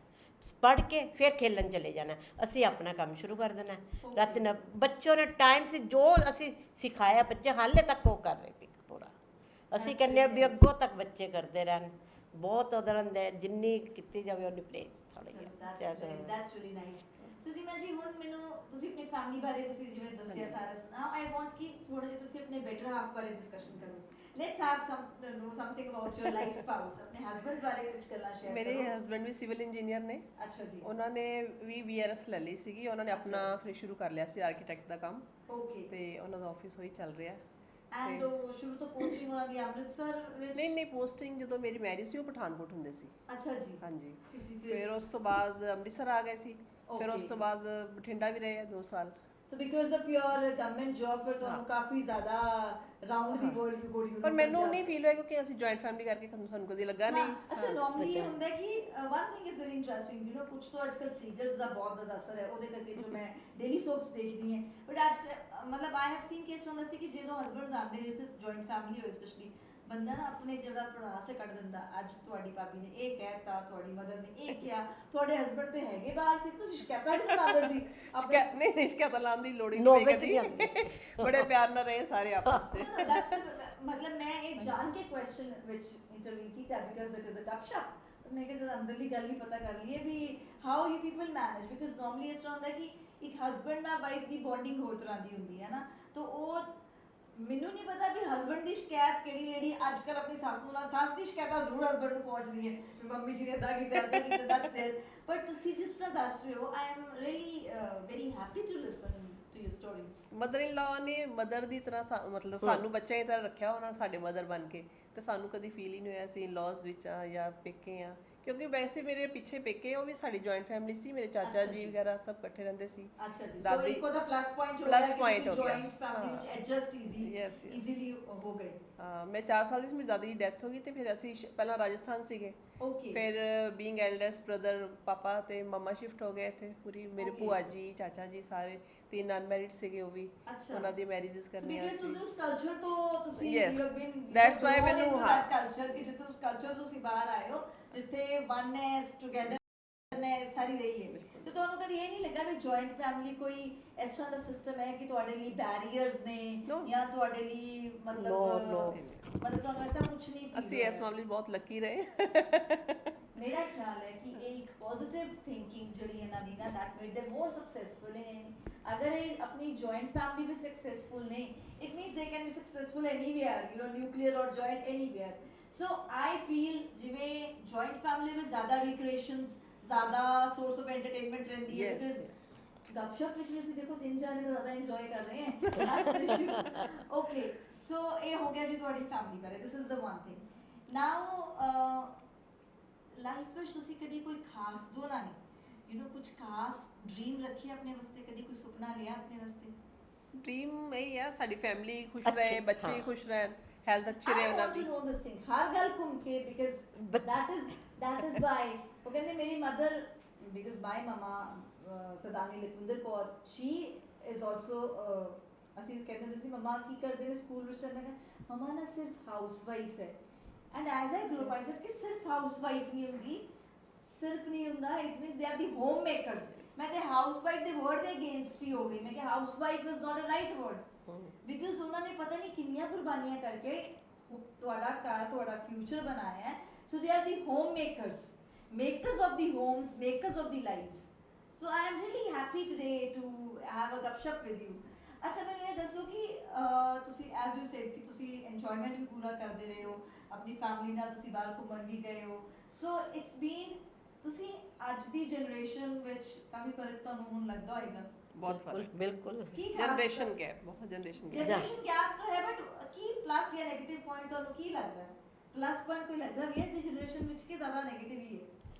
Speaker 3: पढ़ के फिर खेलन चले जाना, ਅਸੀਂ अपना काम शुरू कर देना रात न बच्चों ने टाइम से जो ਅਸੀਂ सिखाया बच्चे हाले तक वो कर रहे पूरा। ਅਸੀਂ ਕਹਿੰਦੇ ਵੀ ਅੱਗੋਂ ਤੱਕ ਬੱਚੇ ਕਰਦੇ ਰਹਿਣ, ਬਹੁਤ ਉਹਦੇ ਰਹਿੰਦੇ ਜਿੰਨੀ ਕੀਤੀ ਜਾਵੇ ਉਹਨੀ ਪਲੇਸ ਥੋੜੀ
Speaker 1: that's really nice। ਸੁਸੀਮਾ ਜੀ ਹੁਣ ਮੈਨੂੰ ਤੁਸੀਂ ਆਪਣੀ ਫੈਮਿਲੀ ਬਾਰੇ ਤੁਸੀਂ ਜਿਵੇਂ ਦੱਸਿਆ ਸਾਰਾ ਸੁਣਾ, ਆਈ ਵਾਂਟ ਕਿ ਥੋੜਾ ਜਿਹਾ ਤੁਸੀਂ ਆਪਣੇ ਬੈਟਰ ਹਾਫ ਬਾਰੇ ਡਿਸਕਸ਼ਨ ਕਰੋ। Let's have something about your life spouse, ਆਪਣੇ ਹਸਬੰਡਸ ਬਾਰੇ ਕੁਝ ਗੱਲਾਂ ਸ਼ੇਅਰ ਕਰੋ।
Speaker 2: ਮੇਰੇ ਹਸਬੰਡ ਵੀ ਸਿਵਲ ਇੰਜੀਨੀਅਰ ਨੇ।
Speaker 1: ਅੱਛਾ ਜੀ।
Speaker 2: ਉਹਨਾਂ ਨੇ ਵੀ ਵੀਆਰਐਸ ਲੈ ਲਈ ਸੀਗੀ, ਉਹਨਾਂ ਨੇ ਆਪਣਾ ਫਿਰ ਸ਼ੁਰੂ ਕਰ ਲਿਆ ਸੀ ਆਰਕੀਟੈਕਟ ਦਾ ਕੰਮ।
Speaker 1: ਓਕੇ।
Speaker 2: ਤੇ ਉਹਨਾਂ ਦਾ ਆਫਿਸ ਹੋਈ ਚੱਲ ਰਿਹਾ।
Speaker 1: ਐਂਡ ਉਹ ਸ਼ੁਰੂ ਤੋਂ ਪੋਸਟਿੰਗ ਉਹਨਾਂ ਦੀ ਅੰਮ੍ਰਿਤਸਰ ਵਿੱਚ?
Speaker 2: ਨਹੀਂ ਪੋਸਟਿੰਗ ਜਦੋਂ ਮੇਰੀ ਮੈਰਿਜ ਸੀ ਉਹ ਪਠਾਨਕੋਟ ਹੁੰਦੇ ਸੀ।
Speaker 1: ਅੱਛਾ ਜੀ।
Speaker 2: ਹਾਂਜੀ।
Speaker 1: ਤੁਸੀਂ
Speaker 2: ਫਿਰ ਉਸ ਤੋਂ ਬਾਅਦ ਅੰਮ੍ਰਿਤਸਰ ਆ ਗਏ ਸੀ, ਫਿਰ ਉਸ ਤੋਂ ਬਾਅਦ ਬਠਿੰਡਾ ਵੀ ਰਹੇ 2 ਸਾਲ।
Speaker 1: So because of your government job ਫਿਰ ਤੁਹਾਨੂੰ ਕਾਫੀ ਜ਼ਿਆਦਾ round the world you go you.
Speaker 2: ਪਰ ਮੈਨੂੰ ਨਹੀਂ ਫੀਲ ਹੋਇਆ ਕਿਉਂਕਿ ਅਸੀਂ ਜੁਆਇੰਟ ਫੈਮਿਲੀ ਕਰਕੇ ਸਾਨੂੰ ਕਦੀ ਲੱਗਾ ਨਹੀਂ।
Speaker 1: ਅੱਛਾ ਨਾਰਮਲੀ ਇਹ ਹੁੰਦਾ ਕਿ one thing is very interesting, you know ਕੁਝ ਤਾਂ ਅੱਜਕੱਲ ਸੀਰੀਅਲਸ ਦਾ ਬਹੁਤ ਜ਼ਿਆਦਾ ਅਸਰ ਹੈ ਉਹਦੇ ਕਰਕੇ ਜੋ ਮੈਂ ਡੇਲੀ ਸੋਪਸ ਦੇਖਦੀ ਹਾਂ, ਬਟ ਅੱਜ ਮਤਲਬ ਆਈ ਹੈਵ ਸੀਨ ਕੇਸ ਹੁੰਦਾ ਸੀ ਕਿ ਜਦੋਂ ਹਸਬੰਡਸ ਆਉਂਦੇ ਨੇ ਜੁਆਇੰਟ ਫੈਮਿਲੀ ਹੋਵੇ ਸਪੈਸ਼ਲੀ, ਬੰਦਾ ਨਾ ਆਪਣੇ ਜਿਹੜਾ ਭੜਾਸ ਕੱਢ ਦਿੰਦਾ। ਅੱਜ ਤੁਹਾਡੀ ਭਾਬੀ ਨੇ ਇਹ ਕਹਿਤਾ, ਤੁਹਾਡੀ ਮਦਰ ਨੇ ਇਹ ਕਿਹਾ, ਤੁਹਾਡੇ ਹਸਬੰਡ ਤੇ ਹੈਗੇ ਬਾਹਰ ਸੀ, ਤੁਸੀਂ ਸ਼ਿਕਾਇਤਾਂ ਕਿਉਂ ਲਾਉਂਦੇ ਸੀ?
Speaker 2: ਨਹੀਂ ਸ਼ਿਕਾਇਤਾਂ ਲਾਉਣ ਦੀ ਲੋੜ ਹੀ ਨਹੀਂ ਕਦੀ, ਬੜੇ ਪਿਆਰ ਨਾਲ ਰਹੇ ਸਾਰੇ ਆਪਸ ਵਿੱਚ।
Speaker 1: ਦੈਟਸ ਮਤਲਬ ਮੈਂ ਇਹ ਜਾਣ ਕੇ ਕੁਐਸਚਨ ਵਿੱਚ ਇੰਟਰਵਿਊ ਕੀਤਾ ਬਿਕਾਜ਼ ਇਟ ਇਜ਼ ਅ ਗੱਪਸ਼ਪ। ਤਾਂ ਮੈਂ ਕਿਹਾ ਜਦ ਅੰਦਰਲੀ ਗੱਲ ਵੀ ਪਤਾ ਕਰ ਲਈਏ ਵੀ how you people manage, because normally ਇਸ ਤਰ੍ਹਾਂ ਹੁੰਦਾ ਕਿ ਇੱਕ ਹਸਬੰਡ ਨਾਲ ਵਾਈਫ ਦੀ ਬੌਂਡਿੰਗ ਹੋਰ ਤਰ੍ਹਾਂ ਦੀ ਹੁੰਦੀ ਹੈ ਨਾ। ਤਾਂ ਉਹ ਮੈਨੂੰ ਨਹੀਂ ਪਤਾ ਵੀ ਹਸਬੰਡ ਦੀ ਸ਼ਿਕਾਇਤ ਕਿਹੜੀ ਲੇਡੀ ਅੱਜ ਕੱਲ੍ਹ ਆਪਣੀ ਸੱਸ ਨੂੰ ਨਾਲ, ਸੱਸ ਦੀ ਸ਼ਿਕਾਇਤਾਂ ਜ਼ਰੂਰ ਹਸਬੰਡ ਨੂੰ ਪਹੁੰਚਦੀ ਹੈ ਵੀ ਮੰਮੀ ਜੀ ਨੇ ਇੱਦਾਂ ਕੀਤਾ ਦੈਟਸ ਦੇਅਰ। ਬਟ ਤੁਸੀਂ ਜਿਸ ਤਰ੍ਹਾਂ ਦੱਸ ਰਹੇ ਹੋ, I am really very happy to listen to your stories.
Speaker 2: Mother in law ਨੇ ਮਦਰ ਦੀ ਤਰ੍ਹਾਂ ਮਤਲਬ ਸਾਨੂੰ ਬੱਚਿਆਂ ਦੀ ਤਰ੍ਹਾਂ ਰੱਖਿਆ ਉਹਨਾਂ ਸਾਡੇ ਮਦਰ ਬਣ ਕੇ, ਤੇ ਸਾਨੂੰ ਕਦੀ ਫੀਲ ਹੀ ਨਹੀਂ ਹੋਇਆ ਸੀ ਇਨ ਲਾਜ਼ ਵਿੱਚ ਆ ਜਾਂ ਪੇਕੇ ਆ, ਕਿਉਂਕਿ ਵੈਸੇ ਮੇਰੇ ਪਿੱਛੇ ਪੇਕੇ ਉਹ ਵੀ ਸਾਡੀ ਜੁਆਇੰਟ ਫੈਮਿਲੀ ਸੀ, ਮੇਰੇ ਚਾਚਾ ਜੀ ਵਗੈਰਾ ਸਭ ਇਕੱਠੇ ਰਹਿੰਦੇ ਸੀ।
Speaker 1: ਅੱਛਾ ਜੀ। ਸੋ ਇੱਕ ਉਹਦਾ ਪਲੱਸ ਪੁਆਇੰਟ ਹੋ ਗਿਆ ਕਿ ਤੁਸੀਂ ਜੁਆਇੰਟ ਫੈਮਿਲੀ ਵਿੱਚ ਐਡਜਸਟ ਈਜ਼ੀਲੀ ਹੋ ਗਏ।
Speaker 2: ਹਾਂ ਮੈਂ 4 ਸਾਲ ਦੀ ਸੀ, ਮੇਰੀ ਦਾਦੀ ਦੀ ਡੈਥ ਹੋ ਗਈ ਤੇ ਫਿਰ ਅਸੀਂ ਪਹਿਲਾਂ ਰਾਜਸਥਾਨ ਸੀਗੇ।
Speaker 1: ਓਕੇ।
Speaker 2: ਫਿਰ ਬੀਇੰਗ ਐਲਡੈਸਟ ਬ੍ਰਦਰ ਪਾਪਾ ਤੇ ਮਮਾ ਸ਼ਿਫਟ ਹੋ ਗਏ ਇੱਥੇ, ਪੂਰੀ ਮੇਰੇ ਭੂਆ ਜੀ ਚਾਚਾ ਜੀ ਸਾਰੇ 3 ਅਨਮੈਰਿਡ ਸੀਗੇ ਉਹ ਵੀ, ਉਹਨਾਂ ਦੀ ਮੈਰਿਜਸ ਕਰਨੀਆਂ ਸੀ।
Speaker 1: ਤੁਸੀਂ ਉਸ ਕਲਚਰ ਤੋਂ ਤੁਸੀਂ you have been
Speaker 2: that's why ਮੈਨੂੰ
Speaker 1: ਹਾਂ ਕਲਚਰ ਕਿ ਜਿੱਥੇ ਉਸ ਕਲਚਰ ਤੋਂ ਤੁਸੀਂ ਬਾਹਰ ਆਏ ਹੋ ਜਿੱਥੇ ਵਨਨੈਸ ਟੁਗੇਦਰਨੈਸ ਸਾਰੀ ਰਹੀ ਹੈ। ਤੇ ਤੁਹਾਨੂੰ ਕਦੀ ਇਹ ਨਹੀਂ ਲੱਗਾ ਵੀ ਜੁਆਇੰਟ ਫੈਮਿਲੀ ਕੋਈ ਇਸ ਤਰ੍ਹਾਂ ਦਾ ਸਿਸਟਮ ਹੈ ਕਿ ਤੁਹਾਡੇ ਲਈ ਬੈਰੀਅਰਸ ਨੇ ਜਾਂ ਤੁਹਾਡੇ ਲਈ ਮਤਲਬ ਤੁਹਾਨੂੰ ਐਸਾ ਕੁਝ ਨਹੀਂ ਫੀਲ?
Speaker 2: ਅਸੀਂ ਇਸ ਮਾਮਲੇ ਬਹੁਤ ਲੱਕੀ ਰਹੇ।
Speaker 1: ਮੇਰਾ ਖਿਆਲ ਹੈ ਕਿ ਇਹ ਇੱਕ ਪੋਜ਼ਿਟਿਵ ਥਿੰਕਿੰਗ ਜਿਹੜੀ ਇਹਨਾਂ ਦੀ ਨਾ that made them more successful in ਅਗਰ ਇਹ ਆਪਣੀ ਜੁਆਇੰਟ ਫੈਮਿਲੀ ਵਿੱਚ ਸਕਸੈਸਫੁਲ ਨੇ, it means they can be successful anywhere, you know, nuclear or joint anywhere. So I feel ਜਿਵੇਂ ਜੁਆਇੰਟ ਫੈਮਿਲੀ ਵਿੱਚ ਜ਼ਿਆਦਾ ਰਿਕ੍ਰੀਏਸ਼ਨਸ, ਜ਼ਿਆਦਾ ਸੋਰਸ ਆਫ ਐਂਟਰਟੇਨਮੈਂਟ ਰਹਿੰਦੀ ਹੈ ਬਿਕਾਜ਼ ਗੱਪਸ਼ਪ ਵਿੱਚ ਵੀ ਅਸੀਂ ਦੇਖੋ 3 ਜਾਣੇ ਤਾਂ ਜ਼ਿਆਦਾ ਇੰਜੋਏ ਕਰ ਰਹੇ ਹਾਂ। ਓਕੇ ਸੋ ਇਹ ਹੋ ਗਿਆ ਜੀ ਤੁਹਾਡੀ ਫੈਮਿਲੀ ਬਾਰੇ, this is the one thing. Now life ਵਿੱਚ ਤੁਸੀਂ ਕਦੀ ਕੋਈ ਖਾਸ ਦੋਨਾਂ ਨੇ ਯੂ نو ਕੁਝ ਖਾਸ ਡ੍ਰੀਮ ਰੱਖਿਆ ਆਪਣੇ ਵਾਸਤੇ, ਕਦੀ ਕੋਈ ਸੁਪਨਾ ਲਿਆ ਆਪਣੇ ਵਾਸਤੇ?
Speaker 2: ਡ੍ਰੀਮ ਇਹ ਆ ਸਾਡੀ ਫੈਮਿਲੀ ਖੁਸ਼ ਰਹੇ, ਬੱਚੇ ਖੁਸ਼ ਰਹਿਣ, ਹੈਲਥ ਅੱਛੀ ਰਹੇ ਉਹਨਾਂ ਦੀ।
Speaker 1: I want to know this thing ਹਰ ਗੱਲ ਘੁੰਮ ਕੇ because that is why ਉਹ ਕਹਿੰਦੇ ਮੇਰੀ mother because my mama Sardarni Lakhwinder Kaur she is also ਅਸੀਂ ਕਹਿੰਦੇ ਹੁੰਦੇ ਸੀ ਮਮਾ ਕੀ ਕਰਦੇ ਨੇ ਸਕੂਲ ਵਿੱਚ, ਕਹਿੰਦੇ ਮਮਾ ਨਾ ਸਿਰਫ ਹਾਊਸ ਵਾਈਫ ਹੈ। And as I grow up I said ਕਿ ਸਿਰਫ ਹਾਊਸ ਵਾਈਫ ਨਹੀਂ ਹੁੰਦੀ, ਸਿਰਫ ਨਹੀਂ ਹੁੰਦਾ, it means they are the home makers. ਮੈਂ ਤੇ ਹਾਊਸ ਵਾਈਫ ਦੇ ਵਰਡ ਦੇ ਅਗੇਂਸਟ ਹੀ ਹੋ ਗਈ, ਮੈਂ ਕਿ house wife is not a right word because ਉਹਨਾਂ ਨੇ ਪਤਾ ਨਹੀਂ ਕਿੰਨੀਆਂ ਕੁਰਬਾਨੀਆਂ ਕਰਕੇ ਤੁਹਾਡਾ ਘਰ ਤੁਹਾਡਾ ਫਿਊਚਰ ਬਣਾਇਆ ਹੈ। So they are the home makers of the homes, makers of the lifes. So I am really happy today to have a gupshup with you. ਅੱਛਾ ਮੈਨੂੰ ਇਹ ਦੱਸੋ ਕਿ ਤੁਸੀਂ ਐਜ਼ ਯੂ ਸੇਡ ਕਿ ਤੁਸੀਂ ਇੰਜੋਇਮੈਂਟ ਵੀ ਪੂਰਾ ਕਰਦੇ ਰਹੇ ਹੋ, ਆਪਣੀ ਫੈਮਿਲੀ ਨਾਲ ਤੁਸੀਂ ਬਾਹਰ ਘੁੰਮਣ ਵੀ ਗਏ ਹੋ। ਸੋ ਇਟਸ ਬੀਨ ਤੁਸੀਂ ਅੱਜ ਦੀ ਜਨਰੇਸ਼ਨ ਵਿੱਚ ਕਾਫੀ ਫਰਕ ਤੁਹਾਨੂੰ ਹੁਣ ਲੱਗਦਾ ਹੋਏਗਾ?
Speaker 2: ਬਹੁਤ ਫਰਕ,
Speaker 3: ਬਿਲਕੁਲ।
Speaker 2: ਜਨਰੇਸ਼ਨ ਗੈਪ, ਬਹੁਤ ਜਨਰੇਸ਼ਨ
Speaker 1: ਗੈਪ ਤਾਂ ਹੈ, ਬਟ ਕੀ ਪਲੱਸ ਜਾਂ ਨੈਗੇਟਿਵ ਪੁਆਇੰਟ ਤੁਹਾਨੂੰ ਕੀ ਲੱਗਦਾ ਹੈ? ਪਲੱਸ ਪੁਆਇੰਟ ਕੋਈ ਲੱਗਦਾ ਵੀ ਹੈ ਦੀ ਜਨਰੇਸ਼ਨ ਵਿੱਚ ਕਿ ਜ਼ਿਆਦਾ ਨੈਗੇਟਿਵ ਹੀ ਹੈ?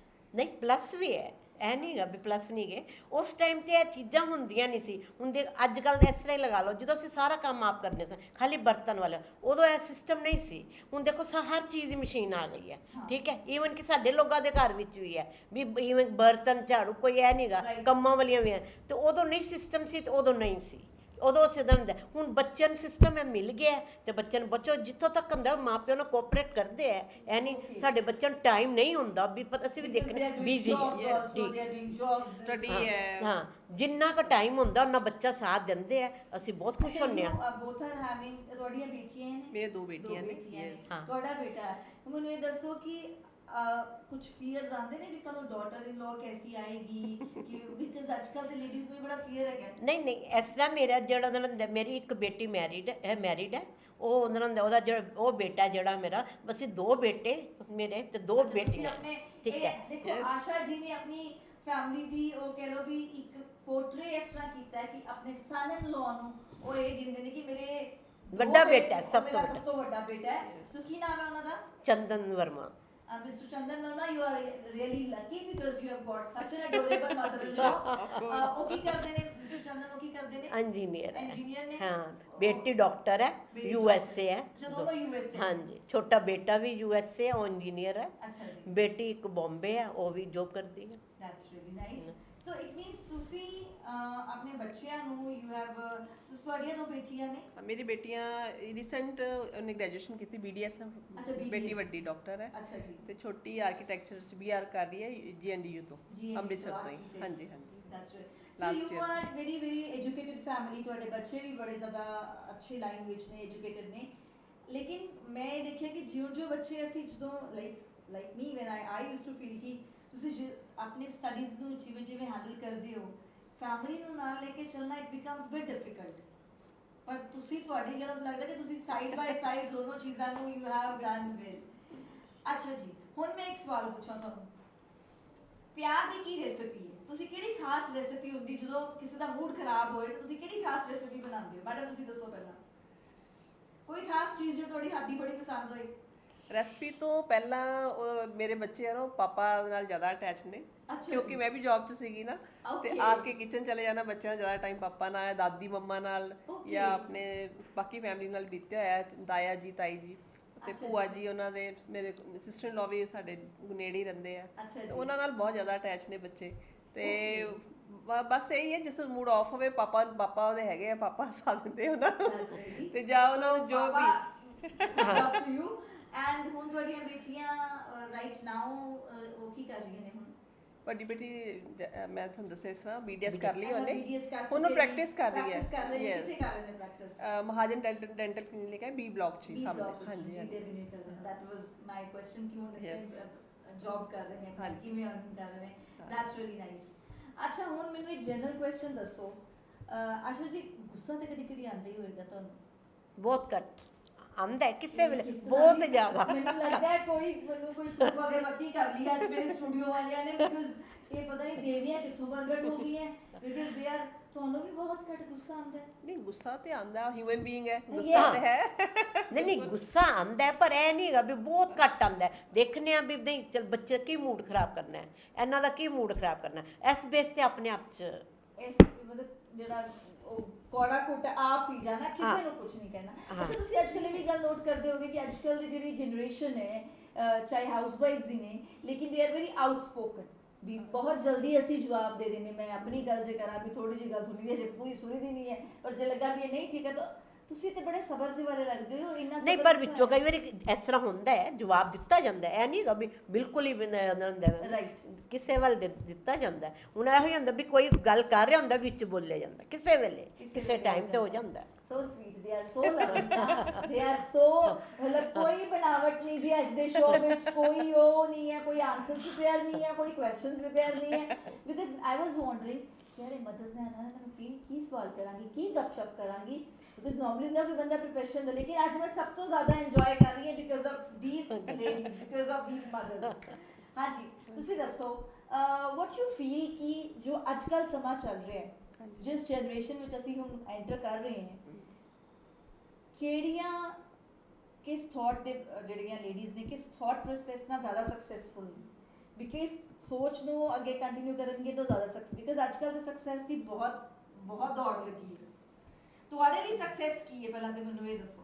Speaker 3: ਨਹੀਂ ਪਲੱਸ ਵੀ ਹੈ, ਇਹ ਨਹੀਂ ਗਾ ਵੀ ਪਲੱਸ ਨਹੀਂ ਗਏ। ਉਸ ਟਾਈਮ ਤੇ ਇਹ ਚੀਜ਼ਾਂ ਹੁੰਦੀਆਂ ਨਹੀਂ ਸੀ। ਹੁਣ ਦੇ ਅੱਜ ਕੱਲ ਇਸ ਤਰ੍ਹਾਂ ਹੀ ਲਗਾ ਲਓ, ਜਦੋਂ ਅਸੀਂ ਸਾਰਾ ਕੰਮ ਆਪ ਕਰਦੇ ਸਾਂ, ਖਾਲੀ ਬਰਤਨ ਵਾਲਾ, ਉਦੋਂ ਇਹ ਸਿਸਟਮ ਨਹੀਂ ਸੀ। ਹੁਣ ਦੇਖੋ ਹਰ ਚੀਜ਼ ਦੀ ਮਸ਼ੀਨ ਆ ਗਈ ਹੈ, ਠੀਕ ਹੈ। ਈਵਨ ਕਿ ਸਾਡੇ ਲੋਕਾਂ ਦੇ ਘਰ ਵਿੱਚ ਵੀ ਹੈ ਵੀ ਈਵਨ ਬਰਤਨ ਝਾੜੂ ਕੋਈ ਇਹ ਨਹੀਂ ਗਾ, ਕੰਮਾਂ ਵਾਲੀਆਂ ਵੀ ਹੈ। ਤੇ ਉਦੋਂ ਨਹੀਂ ਸਿਸਟਮ ਸੀ, ਤੇ ਉਦੋਂ ਨਹੀਂ ਸੀ, ਉਦੋਂ ਸਿੱਧਾ ਹੁੰਦਾ। ਹੁਣ ਬੱਚਿਆਂ ਨੂੰ ਸਿਸਟਮ ਹੈ ਮਿਲ ਗਿਆ ਤੇ ਬੱਚਿਆਂ ਨੂੰ ਬੱਚੋ ਜਿੱਥੋਂ ਤੱਕ ਹੁੰਦਾ ਮਾਂ ਪਿਓ ਨਾਲ ਕੋਆਪਰੇਟ ਕਰਦੇ ਆ। ਇਹ ਨਹੀਂ ਸਾਡੇ ਬੱਚਿਆਂ ਨੂੰ ਟਾਈਮ ਨਹੀਂ ਹੁੰਦਾ ਵੀ ਅਸੀਂ ਵੀ ਦੇਖਣੇ ਬਿਜ਼ੀ
Speaker 2: ਸਟੱਡੀ ਹੈ।
Speaker 3: ਹਾਂ, ਜਿੰਨਾ ਕੁ ਟਾਈਮ ਹੁੰਦਾ ਉਹਨਾਂ ਬੱਚਾ ਸਾਥ ਦਿੰਦੇ ਆ, ਅਸੀਂ ਬਹੁਤ ਖੁਸ਼ ਹੁੰਦੇ ਆ।
Speaker 1: ਬੋਥ ਆਰ ਹੈਵਿੰਗ, ਤੁਹਾਡੀਆਂ ਬੇਟੀਆਂ ਨੇ?
Speaker 2: ਮੇਰੇ 2 ਬੇਟੀਆਂ ਨੇ।
Speaker 1: ਤੁਹਾਡਾ ਬੇਟਾ ਹੈ। ਮੈਨੂੰ ਇਹ ਦੱਸੋ ਕਿ ਕੁਝ ਫੀਅਰਸ ਆਉਂਦੇ ਨੇ ਵੀ ਕਦੋਂ ਡਾਟਰ ਇਨ ਲਾ ਕੈਸੀ ਆਏਗੀ, ਕਿ ਬਿਕਾਜ਼ ਅੱਜਕੱਲ ਤੇ ਲੇਡੀਜ਼ ਨੂੰ ਵੀ ਬੜਾ ਫੀਅਰ ਹੈਗਾ।
Speaker 3: ਨਹੀਂ ਇਸ ਤਰ੍ਹਾਂ ਮੇਰਾ ਜਿਹੜਾ ਉਹਨਾਂ ਦਾ, ਮੇਰੀ ਇੱਕ ਬੇਟੀ ਮੈਰਿਡ ਹੈ, ਉਹ ਉਹਨਾਂ ਦਾ ਉਹਦਾ ਜਿਹੜਾ ਉਹ ਬੇਟਾ ਜਿਹੜਾ ਮੇਰਾ, ਬਸ 2 ਬੇਟੇ ਮੇਰੇ ਤੇ 2 ਬੇਟੀਆਂ, ਠੀਕ ਹੈ।
Speaker 1: ਦੇਖੋ ਆਸ਼ਾ ਜੀ ਨੇ ਆਪਣੀ ਫੈਮਿਲੀ ਦੀ ਉਹ ਕਹਿ ਲੋ ਵੀ ਇੱਕ ਪੋਰਟਰੇ ਇਸ ਤਰ੍ਹਾਂ ਕੀਤਾ ਹੈ ਕਿ ਆਪਣੇ ਸਨ ਇਨ ਲਾ ਨੂੰ ਉਹ ਇਹ ਦਿੰਦੇ ਨੇ ਕਿ ਮੇਰੇ
Speaker 3: ਵੱਡਾ ਬੇਟਾ ਹੈ, ਸਭ
Speaker 1: ਤੋਂ ਵੱਡਾ ਬੇਟਾ ਹੈ। ਸੋ ਕੀ ਨਾਮ ਹੈ ਉਹਨਾਂ ਦਾ?
Speaker 3: ਚੰਦਨ Verma.
Speaker 1: Mr. Chandan Verma, you are really lucky because you have got such an adorable mother-in-law. ਉਹ ਕੀ ਕਰਦੇ ਨੇ Mr. Chandan? ਉਹ ਕੀ ਕਰਦੇ ਨੇ? ਇੰਜੀਨੀਅਰ ਨੇ।
Speaker 3: ਹਾਂ, ਬੇਟੀ ਡਾਕਟਰ ਹੈ, USA ਹੈ।
Speaker 1: ਜਦੋਂ ਉਹ USA।
Speaker 3: ਹਾਂਜੀ, ਛੋਟਾ ਬੇਟਾ ਵੀ USA ਹੈ, ਉਹ ਇੰਜੀਨੀਅਰ ਹੈ।
Speaker 1: ਅੱਛਾ ਜੀ।
Speaker 3: ਬੇਟੀ ਇੱਕ ਬੰਬੇ ਹੈ, ਉਹ ਵੀ ਜੋਬ ਕਰਦੀ ਹੈ।
Speaker 1: That's really nice. So it means ਤੁਸੀਂ ਆਪਣੇ ਬੱਚਿਆਂ ਨੂੰ you have ਤੁਸੀਂ ਤੁਹਾਡੀਆਂ 2 ਬੇਟੀਆਂ ਨੇ?
Speaker 2: ਮੇਰੀ ਬੇਟੀਆਂ ਰੀਸੈਂਟ ਉਹਨੇ ਗ੍ਰੈਜੂਏਸ਼ਨ ਕੀਤੀ BDS। ਬੇਟੀ ਵੱਡੀ ਡਾਕਟਰ ਹੈ।
Speaker 1: ਅੱਛਾ ਜੀ।
Speaker 2: ਤੇ ਛੋਟੀ ਆਰਕੀਟੈਕਚਰ ਚ BR ਕਰ ਰਹੀ ਹੈ GNDU ਤੋਂ, ਅੰਮ੍ਰਿਤਸਰ ਤੋਂ ਹੀ। ਹਾਂਜੀ
Speaker 1: That's right. So you are very very educated family, ਤੁਹਾਡੇ ਬੱਚੇ ਵੀ ਬੜੇ ਜ਼ਿਆਦਾ ਅੱਛੀ ਲਾਈਨ ਵਿੱਚ ਨੇ, ਐਜੂਕੇਟਡ ਨੇ। ਲੇਕਿਨ ਮੈਂ ਇਹ ਦੇਖਿਆ ਕਿ ਜਿਉਂ ਬੱਚੇ ਅਸੀਂ ਜਦੋਂ like me when I used to feel ਕਿ ਤੁਸੀਂ ਆਪਣੀ ਸਟੱਡੀਜ਼ ਨੂੰ ਜਿਵੇਂ ਹੈਂਡਲ ਕਰਦੇ ਹੋ, ਫੈਮਿਲੀ ਨੂੰ ਨਾਲ ਲੈ ਕੇ ਚੱਲਣਾ ਇਟ ਬਿਕਮਸ ਬਿਟ ਡਿਫਿਕਲਟ। ਪਰ ਤੁਸੀਂ ਤੁਹਾਡੀ ਗੱਲ ਤੋਂ ਲੱਗਦਾ ਕਿ ਤੁਸੀਂ ਸਾਈਡ ਬਾਈ ਸਾਈਡ ਦੋਨੋਂ ਚੀਜ਼ਾਂ ਨੂੰ ਯੂ ਹੈਵ ਡਨ ਵੈਲ। ਅੱਛਾ ਜੀ, ਹੁਣ ਮੈਂ ਇੱਕ ਸਵਾਲ ਪੁੱਛਾਂ ਤੁਹਾਨੂੰ, ਪਿਆਰ ਦੀ ਕੀ ਰੈਸਿਪੀ ਹੈ? ਤੁਸੀਂ ਕਿਹੜੀ ਖਾਸ ਰੈਸਿਪੀ ਹੁੰਦੀ ਜਦੋਂ ਕਿਸੇ ਦਾ ਮੂਡ ਖਰਾਬ ਹੋਏ, ਤੁਸੀਂ ਕਿਹੜੀ ਖਾਸ ਰੈਸਿਪੀ ਬਣਾਉਂਦੇ ਹੋ? ਮੈਡਮ ਤੁਸੀਂ ਦੱਸੋ ਪਹਿਲਾਂ, ਕੋਈ ਖਾਸ ਚੀਜ਼ ਜੋ ਤੁਹਾਡੀ ਹੱਥ ਦੀ ਬੜੀ ਪਸੰਦ ਹੋਏ?
Speaker 2: ਰੈਸਪੀ ਤੋਂ ਪਹਿਲਾਂ ਮੇਰੇ ਬੱਚੇ ਆ ਨਾ ਪਾਪਾ ਨਾਲ ਜ਼ਿਆਦਾ ਅਟੈਚ ਨੇ, ਕਿਉਂਕਿ ਮੈਂ ਵੀ ਜੌਬ 'ਚ ਸੀਗੀ ਨਾ, ਤੇ ਆ ਕੇ ਕਿਚਨ ਚਲੇ ਜਾਣਾ, ਬੱਚਿਆਂ ਜ਼ਿਆਦਾ ਟਾਈਮ ਪਾਪਾ ਨਾਲ, ਦਾਦੀ ਮੰਮਾ ਨਾਲ ਜਾਂ ਆਪਣੇ ਬਾਕੀ ਫੈਮਿਲੀ ਨਾਲ ਬੀਤਿਆ ਹੋਇਆ। ਦਾਇਆ ਜੀ, ਤਾਈ ਜੀ ਤੇ ਭੂਆ ਜੀ, ਉਹਨਾਂ ਦੇ ਮੇਰੇ ਸਿਸਟਰ ਇਨ ਲਾ ਵੀ ਸਾਡੇ ਨੇੜੇ ਹੀ ਰਹਿੰਦੇ ਆ, ਤੇ ਉਹਨਾਂ ਨਾਲ ਬਹੁਤ ਜ਼ਿਆਦਾ ਅਟੈਚ ਨੇ ਬੱਚੇ। ਤੇ ਬਸ ਇਹੀ ਹੈ, ਜਿਸ ਨੂੰ ਮੂਡ ਆਫ ਹੋਵੇ ਪਾਪਾ ਉਹਦੇ ਹੈਗੇ ਆ, ਪਾਪਾ ਹਸਾ ਦਿੰਦੇ ਉਹਨਾਂ ਨੂੰ, ਤੇ ਜਾਂ ਉਹਨਾਂ ਨੂੰ ਜੋ ਵੀ।
Speaker 1: ਐਂਡ ਹੁਣ ਤੁਹਾਡੀਆਂ ਬੇਟੀਆਂ ਰਾਈਟ ਨਾਓ ਉਹ ਕੀ ਕਰ ਰਹੀਆਂ ਨੇ? ਹੁਣ
Speaker 2: ਵੱਡੀ ਬੇਟੀ ਮੈਂ ਤੁਹਾਨੂੰ ਦੱਸਿਆ ਇਸ ਤਰ੍ਹਾਂ BDS ਕਰ ਲਈ ਉਹਨੇ, ਹੁਣ ਉਹ ਪ੍ਰੈਕਟਿਸ ਕਰ ਰਹੀ ਹੈ।
Speaker 1: ਕਿੱਥੇ ਕਰ ਰਹੇ ਨੇ ਪ੍ਰੈਕਟਿਸ?
Speaker 2: ਮਹਾਜਨ ਡੈਂਟਲ ਕਲੀਨਿਕ ਹੈ B ਬਲਾਕ 'ਚ ਹੀ ਸਾਹਮਣੇ। ਹਾਂਜੀ
Speaker 1: that was my question ਕਿ ਹੁਣ ਜੌਬ ਕਰ ਰਹੇ ਨੇ, ਕਿਵੇਂ ਅਰਨ ਕਰ ਰਹੇ ਨੇ। that's really nice. ਅੱਛਾ, ਹੁਣ ਮੈਨੂੰ ਇੱਕ ਜਨਰਲ ਕੁਐਸਚਨ ਦੱਸੋ, ਆਸ਼ਾ ਜੀ, ਗੁੱਸਾ ਤੇ ਕਦੀ ਆਉਂਦਾ ਹੀ ਹੋਏਗਾ ਤੁਹਾਨੂੰ?
Speaker 3: ਬਹੁਤ ਘੱਟ ਆਉਂਦਾ ਹੈ, ਕਿਸੇ ਵੇਲੇ ਬਹੁਤ ਜ਼ਿਆਦਾ।
Speaker 1: ਮੈਨੂੰ ਲੱਗਦਾ ਹੈ ਕੋਈ ਤੋਹਫਾ ਅਗਰਬੱਤੀ ਕਰ ਲਈ ਅੱਜ ਮੇਰੇ ਸਟੂਡੀਓ ਵਾਲਿਆਂ ਨੇ, ਬਿਕਾਜ਼ ਇਹ ਪਤਾ ਨਹੀਂ ਦੇਵੀਆਂ ਕਿੱਥੋਂ ਪ੍ਰਗਟ ਹੋ ਗਈ ਹੈ, ਬਿਕਾਜ਼ ਦੇ ਆਰ। ਤੁਹਾਨੂੰ ਵੀ ਬਹੁਤ ਘੱਟ ਗੁੱਸਾ ਆਉਂਦਾ ਹੈ?
Speaker 2: ਨਹੀਂ, ਗੁੱਸਾ ਤੇ ਆਉਂਦਾ, ਹਿਊਮਨ ਬੀਇੰਗ ਹੈ, ਗੁੱਸਾ ਤੇ ਹੈ।
Speaker 3: ਨਹੀਂ ਗੁੱਸਾ ਆਉਂਦਾ ਹੈ, ਪਰ ਇਹ ਨਹੀਂ ਹੈਗਾ ਵੀ ਬਹੁਤ ਘੱਟ ਆਉਂਦਾ ਹੈ। ਦੇਖਨੇ ਆ ਵੀ ਨਹੀਂ ਚਲ ਬੱਚੇ ਕੀ ਮੂਡ ਖਰਾਬ ਕਰਨਾ ਹੈ, ਇਹਨਾਂ ਦਾ ਕੀ ਮੂਡ ਖਰਾਬ ਕਰਨਾ, ਇਸ ਬੇਸ ਤੇ ਆਪਣੇ ਆਪ 'ਚ
Speaker 1: ਇਸ ਮਤਲਬ ਜਿਹੜਾ ਉਹ ਕੋੜਾ ਕੋਟਾ ਆਪ ਹੀ ਜਾਣਾ, ਕਿਸੇ ਨੂੰ ਕੁਝ ਨਹੀਂ ਕਹਿਣਾ। ਅੱਛਾ, ਤੁਸੀਂ ਅੱਜ ਕੱਲ੍ਹ ਇਹ ਵੀ ਗੱਲ ਨੋਟ ਕਰਦੇ ਹੋਗੇ ਕਿ ਅੱਜ ਕੱਲ੍ਹ ਦੀ ਜਿਹੜੀ ਜਨਰੇਸ਼ਨ ਹੈ, ਚਾਹੇ ਹਾਊਸ ਵਾਈਫਸ ਹੀ ਨੇ, ਲੇਕਿਨ ਦੇ ਆਰ ਵੈਰੀ ਆਊਟਸਪੋਕਨ ਵੀ ਬਹੁਤ ਜਲਦੀ ਅਸੀਂ ਜਵਾਬ ਦੇ ਦਿੰਦੇ। ਮੈਂ ਆਪਣੀ ਗੱਲ ਜੇ ਕਰਾਂ ਵੀ ਥੋੜੀ ਜਿਹੀ ਗੱਲ ਸੁਣੀ ਦੀ ਜੇ ਪੂਰੀ ਸੁਣੀ ਦੀ ਨਹੀਂ ਹੈ, ਪਰ ਜੇ ਲੱਗਾ ਵੀ ਇਹ ਨਹੀਂ ਠੀਕ ਹੈ ਤਾਂ ਤੁਸੀਂ ਤੇ ਬੜੇ ਸਬਰ ਜਿਹੇ ਵਾਲੇ ਲੱਗਦੇ ਹੋ। ਇੰਨਾ
Speaker 3: ਨਹੀਂ, ਪਰ ਵਿੱਚੋਂ ਕਈ ਵਾਰੀ ਇਸ ਤਰ੍ਹਾਂ ਹੁੰਦਾ ਹੈ, ਜਵਾਬ ਦਿੱਤਾ ਜਾਂਦਾ ਹੈ, ਇਹ ਨਹੀਂ ਹੈਗਾ ਵੀ ਬਿਲਕੁਲ ਹੀ
Speaker 1: ਰਾਈਟ
Speaker 3: ਕਿਸੇ ਵੱਲ ਦਿੱਤਾ ਜਾਂਦਾ। ਹੁਣ ਇਹੋ ਹੀ ਹੁੰਦਾ ਵੀ ਕੋਈ ਗੱਲ ਕਰ ਰਿਹਾ ਹੁੰਦਾ, ਵਿੱਚ ਬੋਲਿਆ ਜਾਂਦਾ, ਕਿਸੇ ਵੇਲੇ ਕਿਸੇ ਟਾਈਮ ਤੇ ਹੋ ਜਾਂਦਾ।
Speaker 1: So sweet, they are so loving, they are so, ਮਤਲਬ ਕੋਈ ਬਣਾਵਟ ਨਹੀਂ ਜੀ ਅੱਜ ਦੇ ਸ਼ੋਅ ਵਿੱਚ, ਕੋਈ ਉਹ ਨਹੀਂ ਹੈ, ਕੋਈ ਆਨਸਰਸ ਪ੍ਰਿਪੇਅਰ ਨਹੀਂ ਹੈ, ਕੋਈ ਕੁਐਸਚਨਸ ਪ੍ਰਿਪੇਅਰ ਨਹੀਂ ਹੈ। ਬਿਕਾਜ਼ ਆਈ ਵਾਸ ਵੌਂਡਰਿੰਗ ਯਾਰ ਇਹ ਮਦਰਸ ਨੇ ਆਣਾ ਤਾਂ ਮੈਂ ਕੀ ਸਵਾਲ ਕਰਾਂਗੀ, ਕੀ ਗੱਪਸ਼ਪ ਕਰਾਂਗੀ, ਬਿਕਾਜ਼ ਨਾਰਮਲੀ ਹੁੰਦਾ ਕੋਈ ਬੰਦਾ ਪ੍ਰੋਫੈਸ਼ਨਲ ਹੈ, ਲੇਕਿਨ ਅੱਜ ਮੈਂ ਸਭ ਤੋਂ ਜ਼ਿਆਦਾ ਇੰਜੋਏ ਕਰ ਰਹੀ ਹਾਂ because of these ladies, because of these mothers. ਹਾਂਜੀ, ਤੁਸੀਂ ਦੱਸੋ ਵਾਟ ਯੂ ਫੀਲ ਕਿ ਜੋ ਅੱਜ ਕੱਲ੍ਹ ਸਮਾਂ ਚੱਲ ਰਿਹਾ ਹੈ, ਜਿਸ ਜਨਰੇਸ਼ਨ ਵਿੱਚ ਅਸੀਂ ਹੁਣ ਐਂਟਰ ਕਰ ਰਹੇ ਹਾਂ, ਕਿਸ ਥਾਟ ਦੇ ਜਿਹੜੀਆਂ ਲੇਡੀਜ਼ ਨੇ ਕਿਸ ਥਾਟ ਪ੍ਰੋਸੈਸ ਨਾਲ ਜ਼ਿਆਦਾ ਸਕਸੈਸਫੁਲ ਨੇ? ਵਿਕੇਸ ਸੋਚ ਨੂੰ ਅੱਗੇ ਕੰਟੀਨਿਊ ਕਰਨਗੇ ਤਾਂ ਜ਼ਿਆਦਾ ਸਕਸੈਸ, ਬਿਕਾਜ਼ ਅੱਜ ਕੱਲ੍ਹ ਤੇ ਸਕਸੈਸ ਦੀ ਬਹੁਤ ਬਹੁਤ ਦੌੜ ਲੱਗੀ ਹੈ। ਤੁਹਾਡੇ ਲਈ ਸਕਸੈਸ ਕੀ ਹੈ ਪਹਿਲਾਂ ਤੇ ਮੈਨੂੰ ਇਹ ਦੱਸੋ।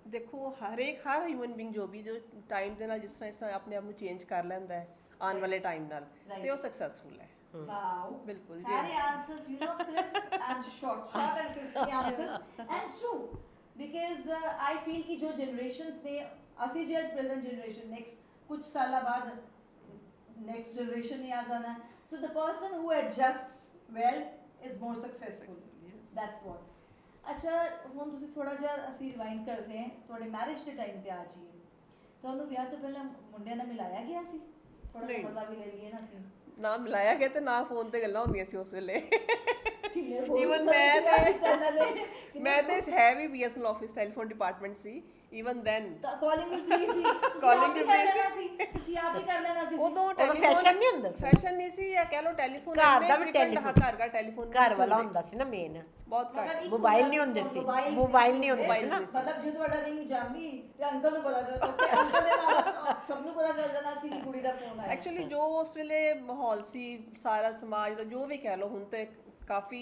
Speaker 2: ਦੇਖੋ ਹਰ ਹਿਊਮਨ ਬੀਇੰਗ ਜੋ ਟਾਈਮ ਦੇ ਨਾਲ ਜਿਸ ਤਰ੍ਹਾਂ ਆਪਣੇ ਆਪ ਨੂੰ ਚੇਂਜ ਕਰ ਲੈਂਦਾ ਹੈ ਆਉਣ ਵਾਲੇ ਟਾਈਮ ਨਾਲ, ਤੇ ਉਹ ਸਕਸੈਸਫੁਲ ਹੈ।
Speaker 1: ਵਾਓ,
Speaker 2: ਬਿਲਕੁਲ
Speaker 1: ਸਾਰੇ answers you know crisp and short and crispy answers and true, because I feel ਕਿ ਜੋ ਜਨਰੇਸ਼ਨਸ ਨੇ, ਅਸੀਂ ਜੇ ਅੱਜ ਪ੍ਰੈਜ਼ੈਂਟ ਜਨਰੇਸ਼ਨ ਨੈਕਸਟ ਕੁਝ ਸਾਲਾਂ ਬਾਅਦ next generation ne aa jana hai, so the person who adjusts well is more successful. That's what. ਅੱਛਾ ਹੁਣ ਤੁਸੀਂ ਥੋੜਾ ਜਿਹਾ ਅਸੀਂ ਰਿਵਾਈਂਡ ਕਰਦੇ ਹਾਂ ਤੁਹਾਡੇ ਮੈਰਿਜ ਦੇ ਟਾਈਮ ਤੇ ਆ ਜਾਈਏ। ਤੁਹਾਨੂੰ ਵਿਆਹ ਤੋਂ ਪਹਿਲਾਂ ਮੁੰਡਿਆਂ ਨਾਲ ਮਿਲਾਇਆ ਗਿਆ ਸੀ? ਥੋੜਾ ਜਿਹਾ ਮਜ਼ਾ ਵੀ ਲੈ ਲਈਏ ਨਾ ਅਸੀਂ।
Speaker 2: ਨਾ ਮਿਲਾਇਆ ਗਿਆ ਤੇ ਨਾ ਫੋਨ ਤੇ ਗੱਲਾਂ ਹੁੰਦੀਆਂ ਸੀ ਉਸ ਵੇਲੇ।
Speaker 1: ਈਵਨ
Speaker 2: ਮੈਂ ਤੇ ਹੈ ਵੀ BSNL ਆਫਿਸ ਟੈਲੀਫੋਨ ਡਿਪਾਰਟਮੈਂਟ ਸੀ ਈਵਨ ਦੈਨ।
Speaker 1: ਕਾਲਿੰਗ ਵੀ ਫ੍ਰੀ ਸੀ,
Speaker 2: ਕਾਲਿੰਗ ਵੀ
Speaker 1: ਕਰ ਲੈਣਾ ਸੀ, ਤੁਸੀਂ ਆਪ ਹੀ ਕਰ ਲੈਣਾ ਸੀ।
Speaker 2: ਉਦੋਂ
Speaker 3: ਫੈਸ਼ਨ ਨਹੀਂ ਹੁੰਦਾ ਸੀ,
Speaker 2: ਫੈਸ਼ਨ ਨਹੀਂ ਸੀ, ਜਾਂ ਕਹਿ ਲਓ ਟੈਲੀਫੋਨ
Speaker 3: ਘਰ ਦਾ ਵੀ ਟੈਲੀਫੋਨ,
Speaker 2: ਘਰ ਦਾ ਟੈਲੀਫੋਨ
Speaker 3: ਘਰ ਵਾਲਾ ਹੁੰਦਾ ਸੀ ਨਾ ਮੇਨ,
Speaker 2: ਬਹੁਤ ਘੱਟ।
Speaker 3: ਮੋਬਾਈਲ ਨਹੀਂ ਹੁੰਦੇ ਸੀ, ਮੋਬਾਈਲ ਨਹੀਂ ਹੁੰਦੇ ਸੀ ਨਾ।
Speaker 1: ਮਤਲਬ ਜੇ ਤੁਹਾਡਾ ਰਿੰਗ ਜਾਂਦੀ ਤੇ ਅੰਕਲ ਨੂੰ ਪਤਾ ਚੱਲ ਜਾਂਦਾ, ਅੰਕਲ ਦੇ ਨਾਲ ਸਭ ਨੂੰ ਪਤਾ ਚੱਲ ਜਾਣਾ ਸੀ ਕਿ ਕੁੜੀ ਦਾ ਫੋਨ ਆਇਆ।
Speaker 2: ਐਕਚੁਅਲੀ ਜੋ ਉਸ ਵੇਲੇ ਮਾਹੌਲ ਸੀ ਸਾਰਾ ਸਮਾਜ ਦਾ, ਜੋ ਵੀ ਕਹਿ ਲਓ, ਹੁਣ ਤੇ ਕਾਫੀ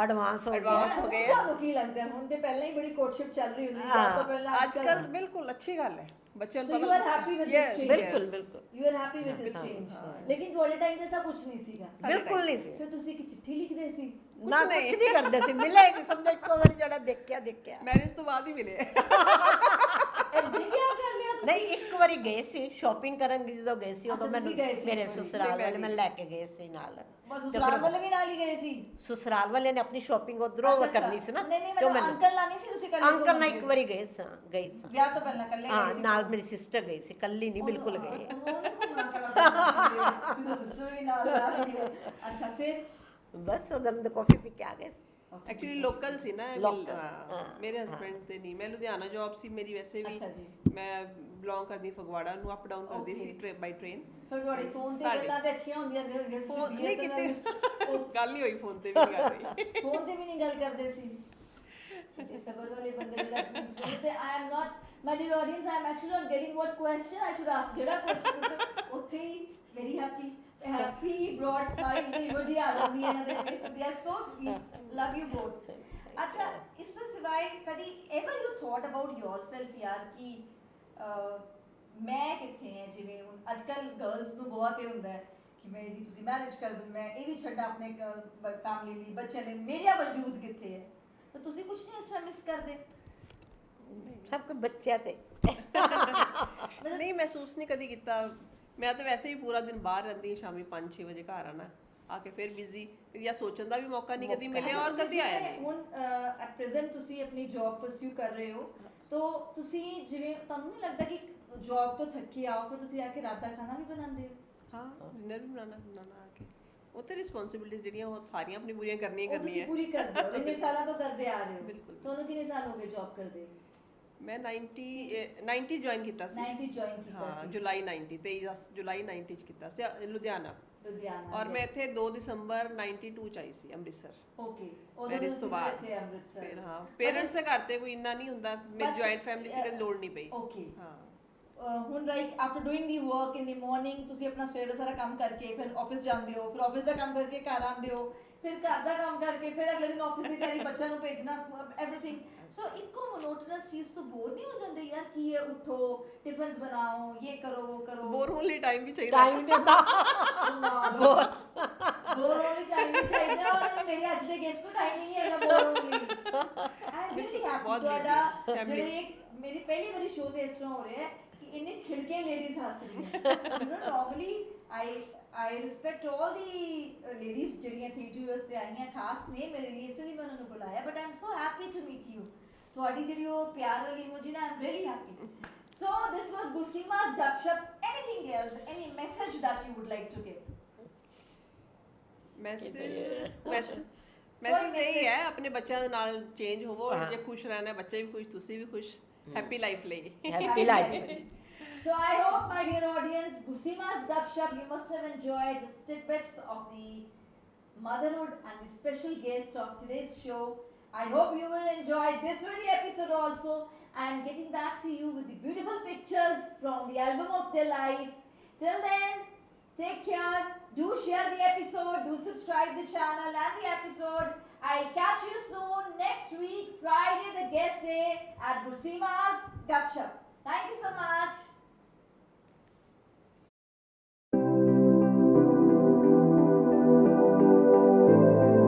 Speaker 3: ਐਡਵਾਂਸ ਹੋ
Speaker 2: ਗਏ।
Speaker 1: ਤੁਹਾਨੂੰ ਕੀ ਲੱਗਦਾ ਹੁਣ ਤੇ ਪਹਿਲਾਂ ਹੀ ਬੜੀ ਕੋਰਟਸ਼ਿਪ ਚੱਲ ਰਹੀ ਹੁੰਦੀ ਹੈ ਤਾਂ ਪਹਿਲਾਂ
Speaker 2: ਅੱਜਕੱਲ ਬਿਲਕੁਲ ਅੱਛੀ ਗੱਲ ਹੈ ਬੱਚਿਆਂ ਨੂੰ।
Speaker 1: You are happy with this change?
Speaker 3: ਬਿਲਕੁਲ ਬਿਲਕੁਲ
Speaker 1: you are happy with this change. ਲੇਕਿਨ ਤੁਹਾਡੇ ਟਾਈਮ ਤੇ ਐਸਾ ਕੁਝ ਨਹੀਂ ਸੀਗਾ,
Speaker 3: ਬਿਲਕੁਲ ਨਹੀਂ ਸੀ।
Speaker 1: ਫਿਰ ਤੁਸੀਂ ਇੱਕ ਚਿੱਠੀ ਲਿਖਦੇ ਸੀ?
Speaker 3: ਨਾ ਕੁਝ ਨਹੀਂ ਕਰਦੇ ਸੀ, ਮਿਲੇ ਕਿ ਸਮਝ ਇੱਕੋ ਵਾਰੀ ਜਿਹੜਾ ਦੇਖਿਆ
Speaker 2: ਮੈਰਿਜ ਤੋਂ ਬਾਅਦ ਹੀ ਮਿਲੇ।
Speaker 1: ਐਡੀ ਵਿਆਹ ਕਰ ਲਿਆ ਤੁਸੀਂ?
Speaker 3: ਨਹੀਂ, ਇੱਕ ਵਾਰੀ ਗਏ ਸੀ ਸ਼ਾਪਿੰਗ ਕਰਨ, ਜਦੋਂ ਗਏ ਸੀ ਉਦੋਂ
Speaker 1: ਤੁਸੀਂ ਗਏ ਸੀ
Speaker 3: ਮੇਰੇ ਸਸੁਰਾਲ ਵਾਲੇ ਮੈਨੂੰ ਲੈ ਕੇ ਗਏ ਸੀ ਨਾਲ।
Speaker 1: ਸਸੁਰਾਲ ਵਾਲੇ ਵੀ ਨਾਲ ਹੀ ਗਏ ਸੀ?
Speaker 3: ਸਸੁਰਾਲ ਵਾਲੇ ਨੇ ਆਪਣੀ ਸ਼ਾਪਿੰਗ ਉਧਰੋਂ ਕਰਨੀ ਸੀ ਨਾ।
Speaker 1: ਨਹੀਂ ਮੈਂ ਅੰਕਲ ਨਾਲ ਨਹੀਂ ਸੀ, ਤੁਸੀਂ ਕੱਲੇ?
Speaker 3: ਅੰਕਲ ਨਾਲ ਇੱਕ ਵਾਰੀ ਗਏ ਸਾਂ
Speaker 1: ਵਿਆਹ ਤੋਂ ਪਹਿਲਾਂ ਕੱਲੇ ਗਏ ਸੀ?
Speaker 3: ਨਾਲ ਮੇਰੀ ਸਿਸਟਰ ਗਈ ਸੀ, ਕੱਲੀ ਨਹੀਂ ਬਿਲਕੁਲ ਗਈ।
Speaker 1: ਉਹਨੂੰ ਘੁੰਮਣਾ ਪੈਣਾ, ਫਿਰ ਸਿਸਟਰ ਵੀ ਨਾਲ ਜਾ ਰਹੀ ਹੈ। ਅੱਛਾ ਫਿਰ
Speaker 3: ਬਸ ਉਧਰ ਦੇ ਕਾਫੀ ਪੀ ਕੇ ਆ ਗਏ।
Speaker 2: ਐਕਚੁਅਲੀ ਲੋਕਲ ਸੀ ਨਾ ਮੇਰੇ ਹਸਬੰਡ ਤੇ ਨਹੀਂ। ਮੈਂ ਲੁਧਿਆਣਾ ਜੌਬ ਸੀ ਮੇਰੀ, ਵੈਸੇ ਵੀ ਮੈਂ ਬਿਲੋਂਗ ਕਰਦੀ ਫਗਵਾੜਾ ਨੂੰ, ਅਪ ਡਾਊਨ ਕਰਦੀ ਸੀ ਬਾਈ ਟ੍ਰੇਨ।
Speaker 1: ਫਿਰ ਤੁਹਾਡੇ ਫੋਨ ਤੇ ਗੱਲਾਂ ਤੇ ਅੱਛੀਆਂ ਹੁੰਦੀਆਂ ਨੇ?
Speaker 2: ਫੋਨ ਨਹੀਂ ਕਿਤੇ ਗੱਲ ਨਹੀਂ ਹੋਈ, ਫੋਨ ਤੇ ਵੀ ਗੱਲ ਹੋਈ।
Speaker 1: ਫੋਨ ਤੇ ਵੀ ਨਹੀਂ ਗੱਲ ਕਰਦੇ ਸੀ? ਇਹ ਸਬਰ ਵਾਲੇ ਬੰਦੇ ਜਿਹੜੇ ਤੇ I am not, my dear audience, I am actually not getting what question I should ask. ਜਿਹੜਾ ਕੁਐਸਚਨ ਉੱਥੇ ਹੀ very happy broad smile ਦੀ emoji ਆ ਜਾਂਦੀ ਹੈ ਇਹਨਾਂ ਦੇ face ਤੇ। They are so sweet, love you both. ਅੱਛਾ ਇਸ ਤੋਂ ਸਿਵਾਏ ਕਦੀ ever you thought about yourself ਯਾਰ ਕਿ ਮੈਂ ਕਿੱਥੇ ਹਾਂ? ਜਿਵੇਂ ਹੁਣ ਅੱਜ ਕੱਲ੍ਹ ਗਰਲਸ ਨੂੰ ਬਹੁਤ ਇਹ ਹੁੰਦਾ ਹੈ ਕਿ ਮੈਂ ਇਹਦੀ ਤੁਸੀਂ ਮੈਰਿਜ ਕਰ ਦੂੰ, ਮੈਂ ਇਹ ਵੀ ਛੱਡਾਂ ਆਪਣੇ ਫੈਮਿਲੀ ਲਈ, ਬੱਚਿਆਂ ਲਈ, ਮੇਰਾ ਵਜੂਦ ਕਿੱਥੇ ਹੈ? ਤਾਂ ਤੁਸੀਂ ਕੁਝ ਨਹੀਂ ਇਸ ਤਰ੍ਹਾਂ ਮਿਸ ਕਰਦੇ?
Speaker 3: ਸਭ ਕੁਝ ਬੱਚਿਆਂ ਤੇ
Speaker 2: ਨਹੀਂ, ਮਹਿਸੂਸ ਨਹੀਂ ਕਦੀ ਕੀਤਾ। ਮੈਂ ਤਾਂ ਵੈਸੇ ਹੀ ਪੂਰਾ ਦਿਨ ਬਾਹਰ ਰਹਿੰਦੀ, ਸ਼ਾਮੀ 5-6 ਵਜੇ ਘਰ ਆਣਾ, ਆ ਕੇ ਫਿਰ ਬਿਜ਼ੀ, ਜਾਂ ਸੋਚਣ ਦਾ ਵੀ ਮੌਕਾ ਨਹੀਂ ਕਦੀ ਮਿਲਿਆ ਔਰ ਕਦੀ ਆਇਆ ਨਹੀਂ।
Speaker 1: ਹੁਣ ਐਟ ਪ੍ਰੈਜ਼ੈਂਟ ਤੁਸੀਂ ਆਪਣੀ ਜੌਬ ਪਰਸਿਊ ਕਰ ਰਹੇ ਹੋ, ਤਾਂ ਤੁਸੀਂ ਜਿਵੇਂ ਤੁਹਾਨੂੰ ਨਹੀਂ ਲੱਗਦਾ ਕਿ ਜੌਬ ਤੋਂ ਥੱਕੇ ਆਓ ਫਿਰ ਤੁਸੀਂ ਆ ਕੇ ਰਾਤ ਦਾ ਖਾਣਾ ਵੀ ਬਣਾਉਂਦੇ ਹੋ?
Speaker 2: ਹਾਂ, ਡਿਨਰ ਵੀ ਬਣਾਉਣਾ ਆ ਕੇ। ਉਹ ਤੇ ਰਿਸਪੌਂਸਿਬਿਲਿਟੀਜ਼ ਜਿਹੜੀਆਂ ਉਹ ਸਾਰੀਆਂ ਆਪਣੀ ਪੂਰੀਆਂ ਕਰਨੀਆਂ
Speaker 1: ਤੁਸੀਂ
Speaker 2: ਕਰਨੀਆਂ।
Speaker 1: ਪੂਰੀ ਕਰਦੇ ਹੋ, ਇੰਨੇ ਸਾਲਾਂ ਤੋਂ ਕਰਦੇ ਆ ਰਹੇ ਹੋ। ਤੁਹਾਨੂੰ ਕਿੰਨੇ ਸਾਲ ਹੋ ਗਏ ਜੌਬ ਕਰਦੇ?
Speaker 2: ਮੈਂ 90 ਜੁਆਇਨ ਕੀਤਾ ਸੀ।
Speaker 1: 90 ਜੁਆਇਨ ਕੀਤਾ ਸੀ?
Speaker 2: ਜੁਲਾਈ 90 23 ਜੁਲਾਈ 90 ਚ ਕੀਤਾ ਸੀ ਲੁਧਿਆਣਾ। ਔਰ ਮੈਂ ਇੱਥੇ 2 ਦਸੰਬਰ 92 ਚ ਆਈ ਸੀ ਅੰਮ੍ਰਿਤਸਰ।
Speaker 1: ਓਕੇ,
Speaker 2: ਇਸ ਤੋਂ ਬਾਅਦ
Speaker 1: ਇੱਥੇ ਅੰਮ੍ਰਿਤਸਰ।
Speaker 2: ਫਿਰ ਹਾਂ, ਪੇਰੈਂਟਸ ਦੇ ਘਰ ਤੇ ਕੋਈ ਇੰਨਾ ਨਹੀਂ ਹੁੰਦਾ, ਮੇਰੀ ਜੁਆਇੰਟ ਫੈਮਿਲੀ ਸੀ, ਕਦੇ ਲੋੜ ਨਹੀਂ ਪਈ।
Speaker 1: ਓਕੇ
Speaker 2: ਹਾਂ।
Speaker 1: ਹੁਣ ਲਾਈਕ ਆਫਟਰ ਡੂਇੰਗ ਦੀ ਵਰਕ ਇਨ ਦੀ ਮਾਰਨਿੰਗ ਤੁਸੀਂ ਆਪਣਾ ਸਵੇਰ ਦਾ ਸਾਰਾ ਕੰਮ ਕਰਕੇ ਫਿਰ ਆਫਿਸ ਜਾਂਦੇ ਹੋ, ਫਿਰ ਆਫਿਸ ਦਾ ਕੰਮ ਕਰਕੇ ਘਰ ਆਉਂਦੇ ਹੋ, ਫਿਰ ਘਰ ਦਾ ਕੰਮ ਕਰਕੇ ਫਿਰ ਅਗਲੇ ਦਿਨ ਆਫਿਸ ਦੀ ਤਿਆਰੀ, ਬੱਚਿਆਂ ਨੂੰ ਭੇਜਣਾ, ਐਵਰੀਥਿੰਗ। ਸੋ ਇੱਕੋ ਮੋਨੋਟਨਸ ਚੀਜ਼ ਤੋਂ ਬੋਰ ਨਹੀਂ ਹੋ ਜਾਂਦੇ ਯਾਰ? ਕੀ ਹੈ, ਉਠੋ, ਟਿਫਨਸ ਬਣਾਓ, ਇਹ ਕਰੋ, ਉਹ ਕਰੋ।
Speaker 2: ਬੋਰ ਹੋਣ ਲਈ ਟਾਈਮ ਵੀ ਚਾਹੀਦਾ।
Speaker 3: ਟਾਈਮ ਨਹੀਂ ਹੁੰਦਾ,
Speaker 1: ਬੋਰ ਹੋਣ ਲਈ ਟਾਈਮ ਵੀ ਚਾਹੀਦਾ, ਔਰ ਮੇਰੇ ਅੱਜ ਦੇ ਗੈਸਟ ਕੋਲ ਟਾਈਮ ਹੀ ਨਹੀਂ ਹੈਗਾ ਬੋਰ ਹੋਣ ਲਈ। ਆਈ ਐਮ ਰੀਅਲੀ ਹੈਪੀ। ਤੁਹਾਡਾ ਜਿਹੜੇ ਮੇਰੀ ਪਹਿਲੀ ਵਾਰੀ ਸ਼ੋਅ ਤੇ ਇਸ ਤਰ੍ਹਾਂ ਹੋ ਰਿਹਾ ਹੈ ਕਿ ਇੰਨੇ ਖਿੜਕੇ ਲੇਡੀਜ਼ ਹੱਸ ਰਹੀਆਂ। You know normally I respect all the ladies ਜਿਹੜੀਆਂ ਥੀਏਟਰ ਵਾਸਤੇ ਆਈਆਂ, ਖਾਸ ਨੇ ਮੇਰੇ ਲਈ, ਇਸ ਲਈ ਮੈਂ ਉਹਨਾਂ ਨੂੰ ਬੁਲਾਇਆ। But I am so happy to meet you. ਤੁਹਾਡੀ ਜਿਹੜੀ ਉਹ ਪਿਆਰ ਵਾਲੀ ਇਮੋਜੀ ਨਾ, I am really happy. So this was Gurseema's Gupshup. Anything else? Any message that you would like to give?
Speaker 2: Message ਇਹ ਹੈ, ਆਪਣੇ ਬੱਚਿਆਂ ਦੇ ਨਾਲ ਚੇਂਜ ਹੋਵੋ, ਜੇ ਖੁਸ਼ ਰਹਿਣਾ, ਬੱਚੇ ਵੀ ਖੁਸ਼, ਤੁਸੀਂ ਵੀ ਖੁਸ਼, ਹੈਪੀ ਲਾਈਫ ਲਈ।
Speaker 3: Happy life.
Speaker 1: So I hope, my dear audience, Gurseema's Gupshup, you must have enjoyed the tidbits of the motherhood and the special guest of today's show. I hope you will enjoy this very episode also. I am getting back to you with the beautiful pictures from the album of their life. Till then, Take care. Do share the episode. Do subscribe the channel and the episode. I'll catch you soon next week, Friday, the guest day at Gurseema's Gupshup. Thank you so much.